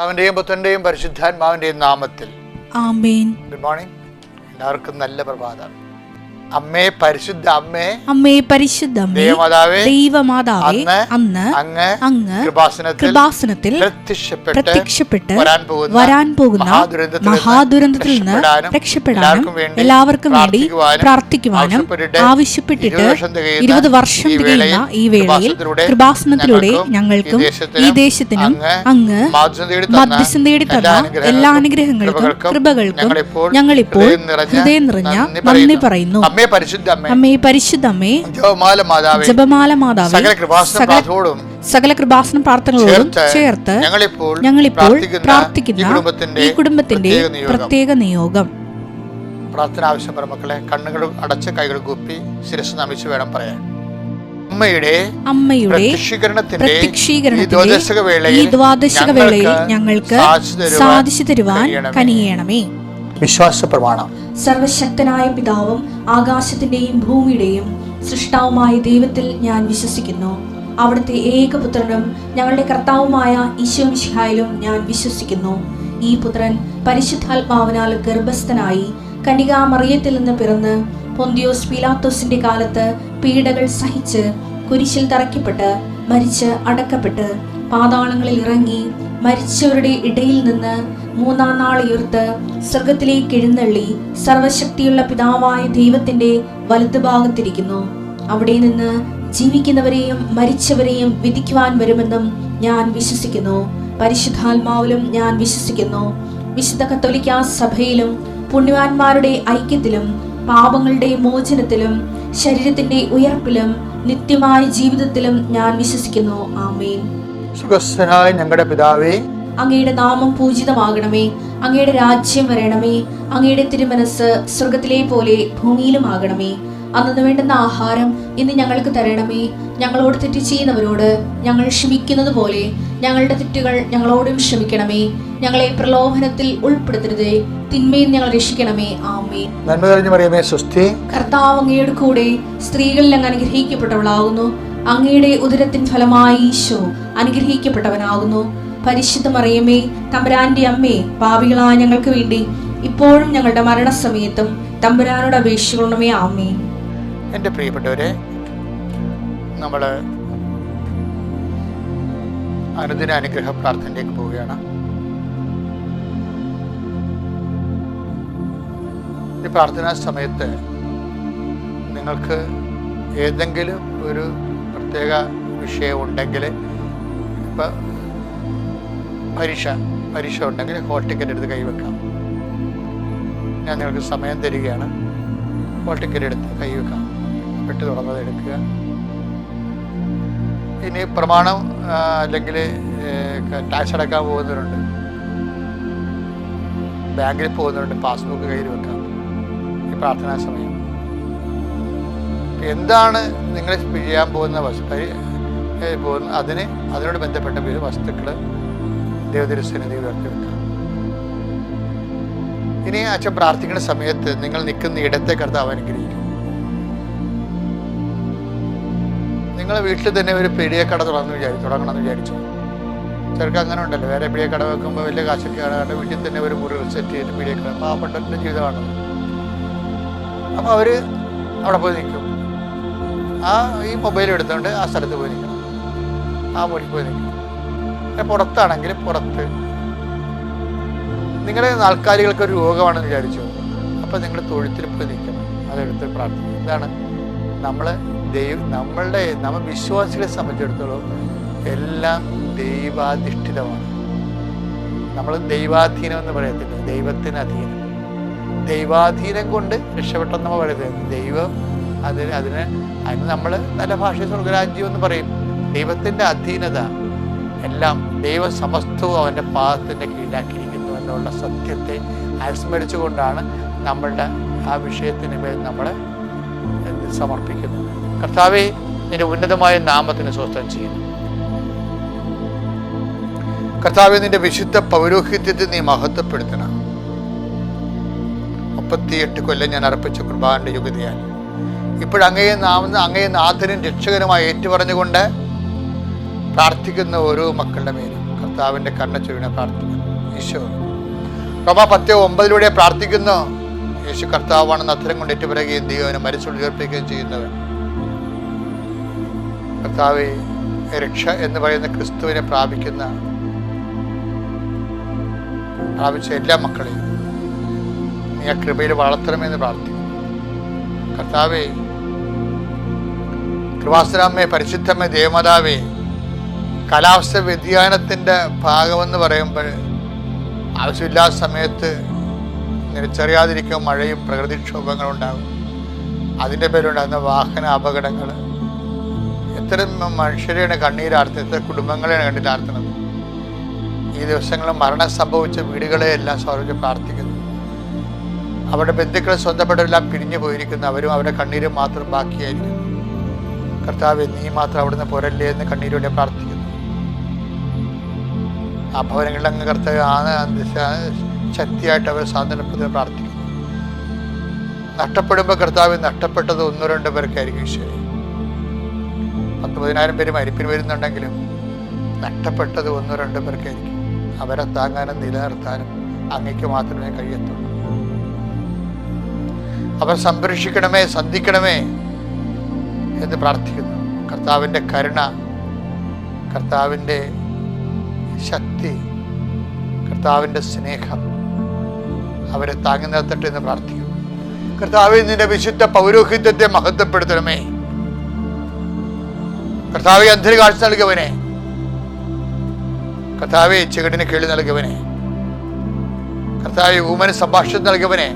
അവന്റെയും പുത്രന്റെയും പരിശുദ്ധാത്മാവിന്റെയും നാമത്തിൽ ആമേൻ. Good morning. എല്ലാവർക്കും നല്ല പ്രഭാതം. അമ്മേ പരിശുദ്ധ അമ്മേ, അമ്മേ പരിശുദ്ധ അമ്മേ, ദൈവമാതാവേ, അന്ന് അങ്ങ് കൃപാസനത്തിൽ പ്രത്യക്ഷപ്പെട്ട് വരാൻ പോകുന്ന മഹാദുരന്തത്തിൽ നിന്ന് രക്ഷപ്പെടാനും എല്ലാവർക്കും വേണ്ടി പ്രാർത്ഥിക്കുവാനും ആവശ്യപ്പെട്ടിട്ട് 20 വർഷം തികയുന്ന ഈ വേളയിൽ കൃപാസനത്തിലൂടെ ഞങ്ങൾക്കും ഈ ദേശത്തിനും അങ്ങ് മധ്യസ്ഥം തേടി തന്ന എല്ലാ അനുഗ്രഹങ്ങൾക്കും കൃപകൾക്കും ഞങ്ങളിപ്പോൾ ഹൃദയം നിറഞ്ഞ നന്ദി പറയുന്നു. അമ്മേ പരിശുദ്ധ അമ്മേ, ജപമാല മാതാവേ, സകല കൃപാസന പ്രാർത്ഥനകളോടും ചേർത്ത് ഞങ്ങളിപ്പോൾ പ്രാർത്ഥിക്കുന്ന ഈ കുടുംബത്തിന്റെ പ്രത്യേക നിയോഗം. പ്രാർത്ഥന ആവശ്യം മക്കളെ, കണ്ണുകൾ അടച്ച് കൈകൾ കൂപ്പി ശിരസ് നമിച്ച് വേണം പറയാൻ. അമ്മയുടെ പ്രത്യക്ഷീകരണത്തിന്റെ ഈ ദ്വാദശക വേളയിൽ ഞങ്ങൾക്ക് സാധിച്ചു തരുവാൻ കനിയണമേ. വിശ്വാസ പ്രമാണം. സർവശക്തനായ പിതാവും ആകാശത്തിന്റെയും ഭൂമിയുടെയും സൃഷ്ടാവുമായ ദൈവത്തിൽ ഞാൻ വിശ്വസിക്കുന്നു. അവിടുത്തെ ഏകപുത്രനും ഞങ്ങളുടെ കർത്താവുമായ ഈശോ മിശിഹായിലും ഞാൻ വിശ്വസിക്കുന്നു. ഈ പുത്രൻ പരിശുദ്ധാത്മാവിനാൽ ഗർഭസ്ഥനായി കന്യകാ മറിയത്തിൽ നിന്ന് പിറന്ന് പൊന്തിയോസ് പീലാത്തോസിന്റെ കാലത്ത് പീഡകൾ സഹിച്ച് കുരിശിൽ തറയ്ക്കപ്പെട്ട് മരിച്ച് അടക്കപ്പെട്ട് പാതാളങ്ങളിൽ ഇറങ്ങി മരിച്ചവരുടെ ഇടയിൽ നിന്ന് 3-ാം നാൾ ഉയർത്ത് സ്വർഗത്തിലേക്ക് എഴുന്നള്ളി സർവശക്തിയുള്ള പിതാവായ ദൈവത്തിന്റെ വലതുഭാഗത്തിരിക്കുന്നു. അവിടെ നിന്ന് ജീവിക്കുന്നവരെയും മരിച്ചവരെയും വിധിക്കുവാൻ വരുമെന്നും ഞാൻ വിശ്വസിക്കുന്നു. പരിശുദ്ധാത്മാവിലും ഞാൻ വിശ്വസിക്കുന്നു. വിശുദ്ധ കത്തോലിക്കാ സഭയിലും പുണ്യവാന്മാരുടെ ഐക്യത്തിലും പാപങ്ങളുടെ മോചനത്തിലും ശരീരത്തിന്റെ ഉയർപ്പിലും നിത്യമായ ജീവിതത്തിലും ഞാൻ വിശ്വസിക്കുന്നു. ആമേൻ. സുഖസ്ഥനായ ഞങ്ങളുടെ പിതാവേ, അങ്ങയുടെ നാമം പൂജിതമാകണമേ. അങ്ങയുടെ രാജ്യം വരണമേ. അങ്ങയുടെ തിരുമനസ് സ്വർഗത്തിലെ പോലെ ഭൂമിയിലും ആകണമേ. അന്നു വേണ്ടുന്ന ആഹാരം ഇന്ന് ഞങ്ങൾക്ക് തരണമേ. ഞങ്ങളോട് തെറ്റ് ചെയ്യുന്നവരോട് ഞങ്ങൾ ക്ഷമിക്കുന്നത് പോലെ ഞങ്ങളുടെ തെറ്റുകൾ ഞങ്ങളോടും ക്ഷമിക്കണമേ. ഞങ്ങളെ പ്രലോഭനത്തിൽ ഉൾപ്പെടുത്തരുതേ, തിന്മയിൽ ഞങ്ങൾ രക്ഷിക്കണമേ. ആമേൻ. നന്മ നിറഞ്ഞ മറിയമേ, സ്വസ്തി. കർത്താവ് അങ്ങയുടെ കൂടെ സ്ത്രീകളിൽ അങ്ങ് അനുഗ്രഹിക്കപ്പെട്ടവളാകുന്നു. അങ്ങയുടെ ഉദരത്തിൻ ഫലമായി ഈശോ അനുഗ്രഹിക്കപ്പെട്ടവനാകുന്നു. പരിശുദ്ധ മറിയമേ, തമ്പുരാന്റെ അമ്മേ, പാപികളായ ഞങ്ങൾക്ക് വേണ്ടി ഇപ്പോഴും ഞങ്ങളുടെ മരണസമയത്തും തമ്പുരാനോട് അപേക്ഷിക്കണമേ. ആമേൻ. എൻ്റെ പ്രിയപ്പെട്ടവരെ, നമ്മൾ അനുദിന അനുഗ്രഹ പ്രാർത്ഥനയിലേക്ക് പോവുകയാണ്. ഈ പ്രാർത്ഥനാ സമയത്ത് നിങ്ങൾക്ക് ഏതെങ്കിലും ഒരു പ്രത്യേക വിഷയം ഉണ്ടെങ്കിൽ, ഇപ്പം പരീക്ഷ ഉണ്ടെങ്കിൽ ഹോൾ ടിക്കറ്റ് എടുത്ത് കൈവെക്കാം. ഞാൻ നിങ്ങൾക്ക് സമയം തരികയാണ്. ഹോൾ ടിക്കറ്റ് എടുത്ത് കൈവെക്കാം. പെട്ട് തുറന്നത് എടുക്കുക. ഇനി പ്രമാണം അല്ലെങ്കിൽ ടാക്സ് അടക്കാൻ പോകുന്നവരുണ്ട്, ബാങ്കിൽ പോകുന്നവരുണ്ട്, പാസ്ബുക്ക് കയ്യിൽ വെക്കാം. ഈ പ്രാർത്ഥനാ സമയം എന്താണ് നിങ്ങൾ ചെയ്യാൻ പോകുന്ന അതിനോട് ബന്ധപ്പെട്ട വസ്തുക്കൾ ദൈവതിരുസന്നിധി ഉയർത്തി വെക്കാം. ഇനി അച്ഛൻ പ്രാർത്ഥിക്കുന്ന സമയത്ത് നിങ്ങൾ നിൽക്കുന്ന ഇടത്തെ കർത്താവ് അനുഗ്രഹിക്കും. നിങ്ങൾ വീട്ടിൽ തന്നെ ഒരു പീഡിയക്കട തുടങ്ങണമെന്ന് വിചാരിച്ചു. ചിലർക്ക് അങ്ങനെ ഉണ്ടല്ലോ, വേറെ പീഡിയക്കട വെക്കുമ്പോൾ വലിയ കാശൊക്കെ ആണ്, വീട്ടിൽ തന്നെ ഒരു മുറി സെറ്റ് ചെയ്ത് പീഡിയക്കട, പാവപ്പെട്ടവരുടെ ജീവിതമാണ്. അപ്പോൾ അവർ അവിടെ പോയി നിൽക്കും. ഈ മൊബൈൽ എടുത്തുകൊണ്ട് ആ സ്ഥലത്ത് പോയി നിൽക്കണം, ആ മുറിക്ക് പോയി നിൽക്കണം. പുറത്താണെങ്കിൽ പുറത്ത്. നിങ്ങളുടെ നാൽക്കാലികൾക്ക് ഒരു രോഗമാണെന്ന് വിചാരിച്ചു, അപ്പോൾ നിങ്ങൾ തൊഴുത്തിൽ പോയി നിൽക്കണം, അതെടുത്ത് പ്രാർത്ഥിക്കും. ഇതാണ് നമ്മൾ വിശ്വാസികളെ സംബന്ധിച്ചിടത്തോളം എല്ലാം ദൈവാധിഷ്ഠിതമാണ്. നമ്മൾ ദൈവാധീനം എന്ന് പറയത്തില്ല, ദൈവത്തിന് അധീനം. ദൈവാധീനം കൊണ്ട് രക്ഷപ്പെട്ടെന്ന് നമ്മൾ പറയുന്നത്. ദൈവം അതിന് നമ്മൾ നല്ല ഭാഷയിൽ സ്വർഗരാജ്യം എന്ന് പറയും. ദൈവത്തിൻ്റെ അധീനത എല്ലാം, ദൈവ സമസ്തവും അവൻ്റെ പാദത്തിൻ്റെ കീഴിലാക്കിയിരിക്കുന്നു എന്നുള്ള സത്യത്തെ അനുസ്മരിച്ചുകൊണ്ടാണ് നമ്മളുടെ ആ വിഷയത്തിന് മേൽ നമ്മൾ സമർപ്പിക്കുന്നത്. കർത്താവേ, നിന്റെ ഉന്നതമായ നാമത്തിന് സ്വസ്ഥം ചെയ്യുന്നു. കർത്താവേ, നിന്റെ വിശുദ്ധ പൗരോഹിത്യത്തെ നീ മഹത്വപ്പെടുത്തണം. 38 കൊല്ലം ഞാൻ അർപ്പിച്ച കുർബാനയുടെ യോഗ്യതയാൽ ഇപ്പോഴങ്ങയെ നാഥനും രക്ഷകനുമായി ഏറ്റുപറഞ്ഞുകൊണ്ട് പ്രാർത്ഥിക്കുന്ന ഓരോ മക്കളുടെ മേലും കർത്താവിൻ്റെ കരുണ ചൊരിയണമേ പ്രാർത്ഥിക്കുന്നു. ഈശോ റോമ 10:9 പ്രാർത്ഥിക്കുന്നു. യേശു കർത്താവാണെന്ന് അത്തരം കൊണ്ട് ഏറ്റുപറയുകയും ദൈവനെ മരിച്ചുയർപ്പിക്കുകയും ചെയ്യുന്നവൻ. കർത്താവെ, രക്ഷ എന്ന് പറയുന്ന ക്രിസ്തുവിനെ പ്രാപിച്ച എല്ലാ മക്കളെയും നീ ആ കൃപയിൽ വളർത്തണമെന്ന് പ്രാർത്ഥിക്കുന്നു. കർത്താവെ, കൃപാസനാമേ, പരിശുദ്ധമേ, ദേവമാതാവേ, കാലാവസ്ഥ വ്യതിയാനത്തിൻ്റെ ഭാഗമെന്ന് പറയുമ്പോൾ ആവശ്യമില്ലാത്ത സമയത്ത് നിനച്ചറിയാതിരിക്കും മഴയും പ്രകൃതിക്ഷോഭങ്ങളും അതിൻ്റെ പേരുണ്ടാകുന്ന വാഹന അപകടങ്ങൾ, എത്ര മനുഷ്യരെയാണ് കണ്ണീരാർത്തുന്നത്, എത്ര കുടുംബങ്ങളെയാണ് കണ്ണീരാർത്തുന്നത്. ഈ ദിവസങ്ങളിൽ മരണം സംഭവിച്ച വീടുകളെയെല്ലാം സ്വർഗ്ഗത്തിൽ പ്രാർത്ഥിക്കുന്നു. അവരുടെ ബന്ധുക്കളെ സ്വന്തപ്പെട്ടവരെല്ലാം പിരിഞ്ഞു പോയിരിക്കുന്നു. അവരും അവരുടെ കണ്ണീരും മാത്രം ബാക്കിയായിരിക്കുന്നു. കർത്താവേ, നീ മാത്രം അവിടുന്ന് പോരല്ലേ എന്ന് കണ്ണീരോടെ പ്രാർത്ഥിക്കുന്നു. ആ ഭവനങ്ങളിൽ അങ്ങ് കർത്താവ് ശക്തിയായിട്ട് അവർ സാന്ത്വനപ്പെടുത്താൻ പ്രാർത്ഥിക്കുന്നു. നഷ്ടപ്പെടുമ്പോൾ കർത്താവ് നഷ്ടപ്പെട്ടത് 1-2 പേർക്കായിരിക്കും. ഈശ്വരി 10,000 പേര് മരിപ്പിന് വരുന്നുണ്ടെങ്കിലും നഷ്ടപ്പെട്ടത് 1-2 പേർക്കായിരിക്കും. അവരെ താങ്ങാനും നിലനിർത്താനും അങ്ങയ്ക്ക് മാത്രമേ കഴിയത്തുള്ളൂ. അവർ സംരക്ഷിക്കണമേ, സന്ധിക്കണമേ എന്ന് പ്രാർത്ഥിക്കുന്നു. കർത്താവിൻ്റെ കരുണ, കർത്താവിൻ്റെ ശക്തി, കർത്താവിൻ്റെ സ്നേഹം അവരെ താങ്ങി നിർത്തട്ടെ എന്ന് പ്രാർത്ഥിക്കുന്നു. കർത്താവേ, നിന്റെ വിശുദ്ധ പൗരോഹിത്യത്തെ മഹത്വപ്പെടുത്തണമേ. കർത്താവെ, അന്ധന് കാഴ്ച നൽകിയവനെ, കർത്താവെ, ചെകിടിന് കേളി നൽകിയവനെ, കർത്താവെ, ഊമന് സംഭാഷണം നൽകിയവനെ,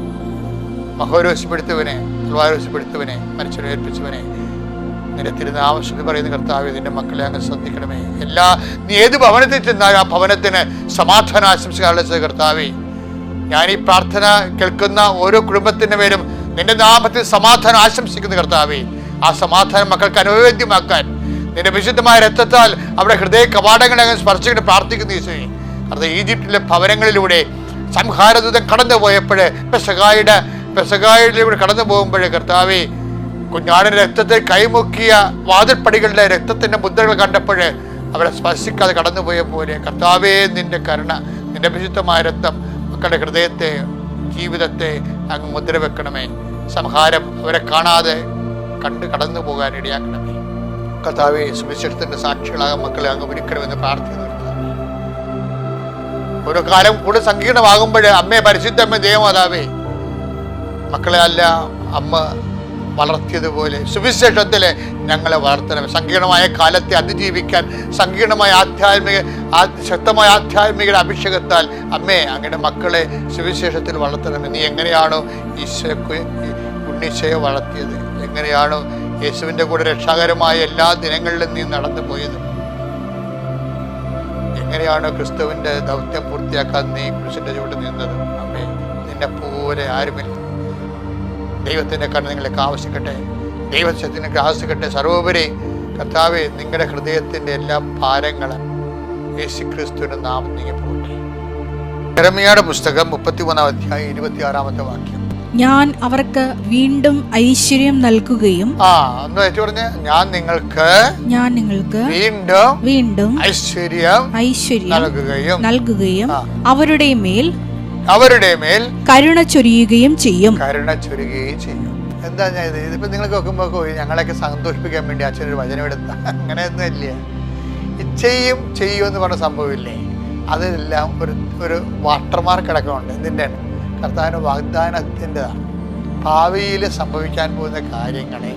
മഹോരോശപ്പെടുത്തവനെ, തൽവാരോശപ്പെടുത്തവനെ, മനുഷ്യനെ ഏൽപ്പിച്ചവനെ, നിന്റെ തിരുനാമം പറയുന്ന കർത്താവെ, നിന്റെ മക്കളെ അങ്ങ് ശ്രദ്ധിക്കണമേ. നീ ഏത് ഭവനത്തിൽ ചെന്നാൽ ആ ഭവനത്തിന് സമാധാനം ആശംസിക്കാറുള്ള കർത്താവെ, ഞാൻ ഈ പ്രാർത്ഥന കേൾക്കുന്ന ഓരോ കുടുംബത്തിൻ്റെ പേരും നിന്റെ നാമത്തിൽ സമാധാനം ആശംസിക്കുന്ന കർത്താവെ, ആ സമാധാനം മക്കൾക്ക് അനുവേദ്യമാക്കാൻ നിന്റെ വിശുദ്ധമായ രക്തത്താൽ അവിടെ ഹൃദയ കവാടങ്ങളെ അങ്ങ് സ്പർശിച്ചിട്ട് പ്രാർത്ഥിക്കുന്ന ഈശോയെ. അത് ഈജിപ്തിലെ ഭവനങ്ങളിലൂടെ സംഹാരദൂതൻ കടന്നു പോയപ്പോഴേ പെസഹായിലൂടെ കടന്നു പോകുമ്പോഴേ കർത്താവെ, കുഞ്ഞാടിന്റെ രക്തത്തെ കൈമുക്കിയ വാതിൽപ്പടികളുടെ രക്തത്തിന്റെ മുദ്രകൾ കണ്ടപ്പോഴേ അവരെ സ്പർശിക്കാതെ കടന്നുപോയ പോലെ കർത്താവേ, നിന്റെ കരുണ, നിന്റെ വിശുദ്ധമായ രക്തം മക്കളുടെ ഹൃദയത്തെ, ജീവിതത്തെ അങ്ങ് മുദ്ര വെക്കണമേ. സംഹാരം അവരെ കാണാതെ കണ്ട് കടന്നു പോകാൻ ഇടയാക്കണമേ. കർത്താവേ, സുവിശേഷത്തിന്റെ സാക്ഷികളാകാൻ മക്കളെ അങ്ങ് ഒരുക്കണമെന്ന് പ്രാർത്ഥിക്കുന്നു. ഓരോ കാലം കൂടുതൽ സങ്കീർണമാകുമ്പോൾ അമ്മേ, പരിശുദ്ധമ്മ, ദേവമാതാവേ, മക്കളെ അല്ല അമ്മ വളർത്തിയതുപോലെ സുവിശേഷത്തിലെ ഞങ്ങളെ വളർത്തണം. സങ്കീർണമായ കാലത്തെ അതിജീവിക്കാൻ സങ്കീർണമായ ശക്തമായ ആധ്യാത്മിക അഭിഷേകത്താൽ അമ്മേ, അങ്ങയുടെ മക്കളെ സുവിശേഷത്തിൽ വളർത്തണം. നീ എങ്ങനെയാണോ ഉണ്ണീശയെ വളർത്തിയത്, എങ്ങനെയാണോ യേശുവിൻ്റെ കൂടെ രക്ഷാകരമായ എല്ലാ ദിനങ്ങളിലും നീ നടന്നു പോയത്, എങ്ങനെയാണോ ക്രിസ്തുവിൻ്റെ ദൗത്യം പൂർത്തിയാക്കാൻ നീ ക്രിസ്തുവിൻ്റെ ചുവട് നിന്നത്, അമ്മേ, നിന്നെ പോലെ ആരുമില്ല. ദൈവത്തിൻ്റെ കണ്ണ് നിങ്ങളെ ആവശ്യിക്കട്ടെ, ദൈവശക്തിനെ ആവശ്യിക്കട്ടെ. സർവോപരി കർത്താവെ, നിങ്ങളുടെ ഹൃദയത്തിൻ്റെ എല്ലാ ഭാരങ്ങളും യേശു ക്രിസ്തുവിൻ്റെ നാമം നീങ്ങി പോകട്ടെ. യെരമ്യായുടെ പുസ്തകം 33-ാം അധ്യായം 26-ാമത്തെ വാക്യം. ഞാൻ അവർക്ക് വീണ്ടും ഐശ്വര്യം നൽകുകയും ഞാൻ നിങ്ങൾക്ക് വീണ്ടും ഐശ്വര്യം നൽകുകയും അവരുടെ മേൽ കരുണ ചൊരിയുകയും ചെയ്യും. എന്താ ഞാൻ ഇതിപ്പോ നിങ്ങൾക്ക് നോക്കുമ്പോ ഞങ്ങളെയൊക്കെ സന്തോഷിപ്പിക്കാൻ വേണ്ടി അച്ഛനൊരു വചനം എടുത്ത അങ്ങനെയൊന്നും ഇല്ല. ചെയ്യും എന്ന് പറഞ്ഞ സംഭവമില്ലേ, അതെല്ലാം ഒരു വാട്ടർമാർക്ക് അടക്കമുണ്ട്. എന്തിൻ്റെ? കർത്താവിൻ്റെ വാഗ്ദാനത്തിൻ്റെതാണ്. ഭാവിയിൽ സംഭവിക്കാൻ പോകുന്ന കാര്യങ്ങളെ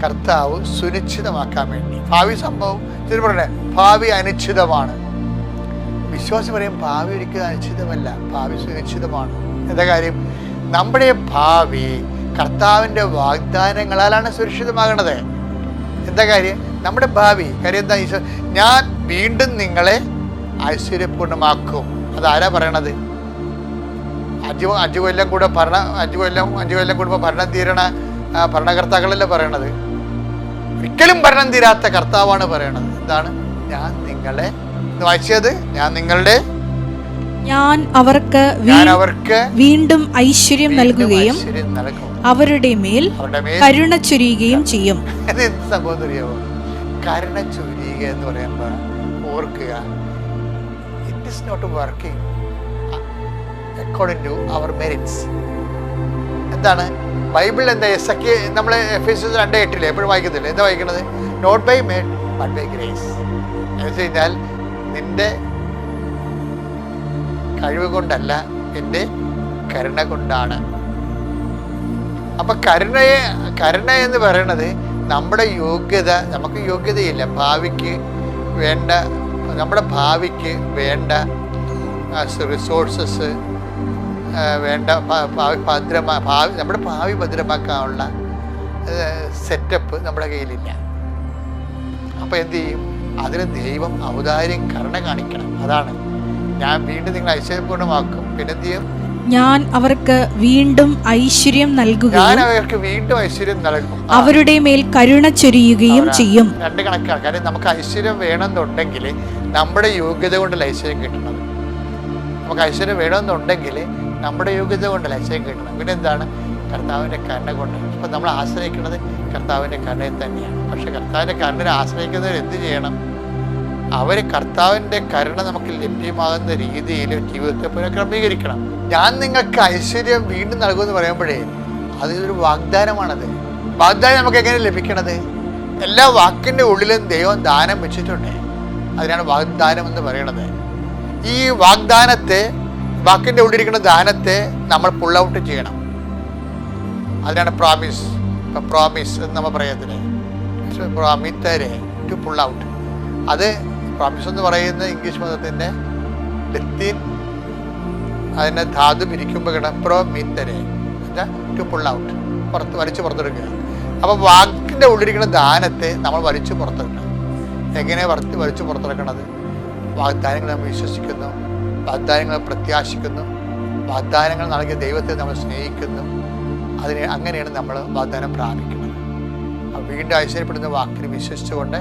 കർത്താവ് സുനിശ്ചിതമാക്കാൻ വേണ്ടി. ഭാവി സംഭവം പറയണേ, ഭാവി അനിശ്ചിതമാണ്. വിശ്വാസം പറയും ഭാവി ഒരിക്കലും അനിശ്ചിതമല്ല, ഭാവി സുനിശ്ചിതമാണ്. എന്താ കാര്യം? നമ്മുടെ ഭാവി കർത്താവിൻ്റെ വാഗ്ദാനങ്ങളാലാണ് സുരക്ഷിതമാകണത്. എന്താ കാര്യം? നമ്മുടെ ഭാവി കാര്യം എന്താ? ഈശോ, ഞാൻ വീണ്ടും നിങ്ങളെ ഐശ്വര്യപൂർണ്ണമാക്കും. അതാരാ പറയണത്? 5 കൊല്ലം കൂടെ അഞ്ചു കൊല്ലം കൂടുമ്പോൾ ഭരണം തീരണ ഭരണകർത്താക്കളല്ലേ പറയണത്. ഒരിക്കലും ഭരണം തീരാത്ത കർത്താവാണ് പറയണത്. എന്താണ്? ഞാൻ നിങ്ങളെ വായിച്ചത്, ഞാൻ അവർക്ക് വീണ്ടും ഐശ്വര്യം നൽകുകയും അവരുടെ മേൽ കരുണ ചൊരിയുകയും ചെയ്യും. എന്ത് സംഭവം അറിയാമോ? കരുണ ചൊരിയുക എന്ന് പറയുമ്പോൾ ഓർക്കുക, it is not working according to our merits. എന്താണ് ബൈബിൾ എന്താ? നമ്മൾ എഫേസ്യസ് 2:8 എപ്പോഴും വായിക്കത്തില്ലേ? എന്താ വായിക്കുന്നത്? Not by merit but by grace. എന്ന് വെച്ച് കഴിഞ്ഞാൽ നിന്റെ കഴിവ് കൊണ്ടല്ല, എൻ്റെ കരുണ കൊണ്ടാണ്. അപ്പൊ കരുണ എന്ന് പറയുന്നത് നമ്മുടെ യോഗ്യത, നമുക്ക് യോഗ്യതയില്ല, നമ്മുടെ ഭാവിക്ക് വേണ്ട റിസോഴ്സസ് വേണ്ട, നമ്മുടെ ഭാവി ഭദ്രമാക്കാനുള്ള സെറ്റപ്പ് നമ്മുടെ കയ്യിലില്ല. അപ്പൊ എന്ത് ചെയ്യും? അതിന് ദൈവം ഔദാര്യം കരുണ കാണിക്കണം. അതാണ് ഞാൻ വീണ്ടും നിങ്ങൾ ഐശ്വര്യപൂർണ്ണമാക്കും. പിന്നെ എന്ത് ചെയ്യും? ഞാൻ അവർക്ക് വീണ്ടും ഐശ്വര്യം നൽകുകയും അവരുടെ മേൽ കരുണ ചൊരിയുകയും ചെയ്യും. രണ്ട് കണക്കാണ്. കാര്യം നമുക്ക് ഐശ്വര്യം വേണമെന്നുണ്ടെങ്കിൽ നമ്മുടെ യോഗ്യത കൊണ്ടല്ല ഐശ്വര്യം കിട്ടണത്. നമുക്ക് ഐശ്വര്യം വേണമെന്നുണ്ടെങ്കിൽ നമ്മുടെ യോഗ്യത കൊണ്ടല്ല ഐശ്വര്യം കിട്ടണം. പിന്നെ എന്താണ്? കർത്താവിൻ്റെ കരുണ കൊണ്ട്. അപ്പം നമ്മൾ ആശ്രയിക്കുന്നത് കർത്താവിൻ്റെ കരുണയെ തന്നെയാണ്. പക്ഷെ കർത്താവിൻ്റെ കരുണയെ ആശ്രയിക്കുന്നവർ എന്ത് ചെയ്യണം? അവർ കർത്താവിൻ്റെ കരുണ നമുക്ക് ലഭ്യമാകുന്ന രീതിയിൽ ജീവിതത്തെ പുനഃക്രമീകരിക്കണം. ഞാൻ നിങ്ങൾക്ക് ഐശ്വര്യം വീണ്ടും നൽകുമെന്ന് പറയുമ്പോഴേ അതൊരു വാഗ്ദാനമാണത്. വാഗ്ദാനം നമുക്ക് എങ്ങനെ ലഭിക്കണത്? എല്ലാ വാക്കിൻ്റെ ഉള്ളിലും ദൈവം ദാനം വെച്ചിട്ടുണ്ട്. അതിനാണ് വാഗ്ദാനം എന്ന് പറയണത്. ഈ വാക്കിൻ്റെ ഉള്ളിലിരിക്കുന്ന ദാനത്തെ നമ്മൾ പുൾ ഔട്ട് ചെയ്യണം. അതിനാണ് പ്രോമിസ്. ഇപ്പം പ്രോമിസ് എന്ന് നമ്മൾ പറയത്തില്ലേ? പ്രോമിത്തരെ ടു പുൾ ഔട്ട്. അത് പ്രോമിസ് എന്ന് പറയുന്നത് ഇംഗ്ലീഷ് പദത്തിൻ്റെ ലത്തീൻ അതിൻ്റെ ധാതു പിരിക്കുമ്പോൾ കിട പ്രോമിത്തരെ ടു പുൾ ഔട്ട്, വലിച്ചു പുറത്തെടുക്കുക. അപ്പോൾ വാക്കിൻ്റെ ഉള്ളിരിക്കുന്ന ദാനത്തെ നമ്മൾ വലിച്ചു പുറത്തെടുക്കണം. എങ്ങനെ വലിച്ചു പുറത്തെടുക്കണത്? വാഗ്ദാനങ്ങൾ നമ്മൾ വിശ്വസിക്കുന്നു, വാഗ്ദാനങ്ങൾ പ്രത്യാശിക്കുന്നു, വാഗ്ദാനങ്ങൾ നൽകിയ ദൈവത്തെ നമ്മൾ സ്നേഹിക്കുന്നു. അങ്ങനെയാണ് നമ്മൾ വാഗ്ദാനം പ്രാപിക്കുന്നത്. വീണ്ടും ഐശ്വര്യപ്പെടുന്ന വാക്കിന് വിശ്വസിച്ചുകൊണ്ട്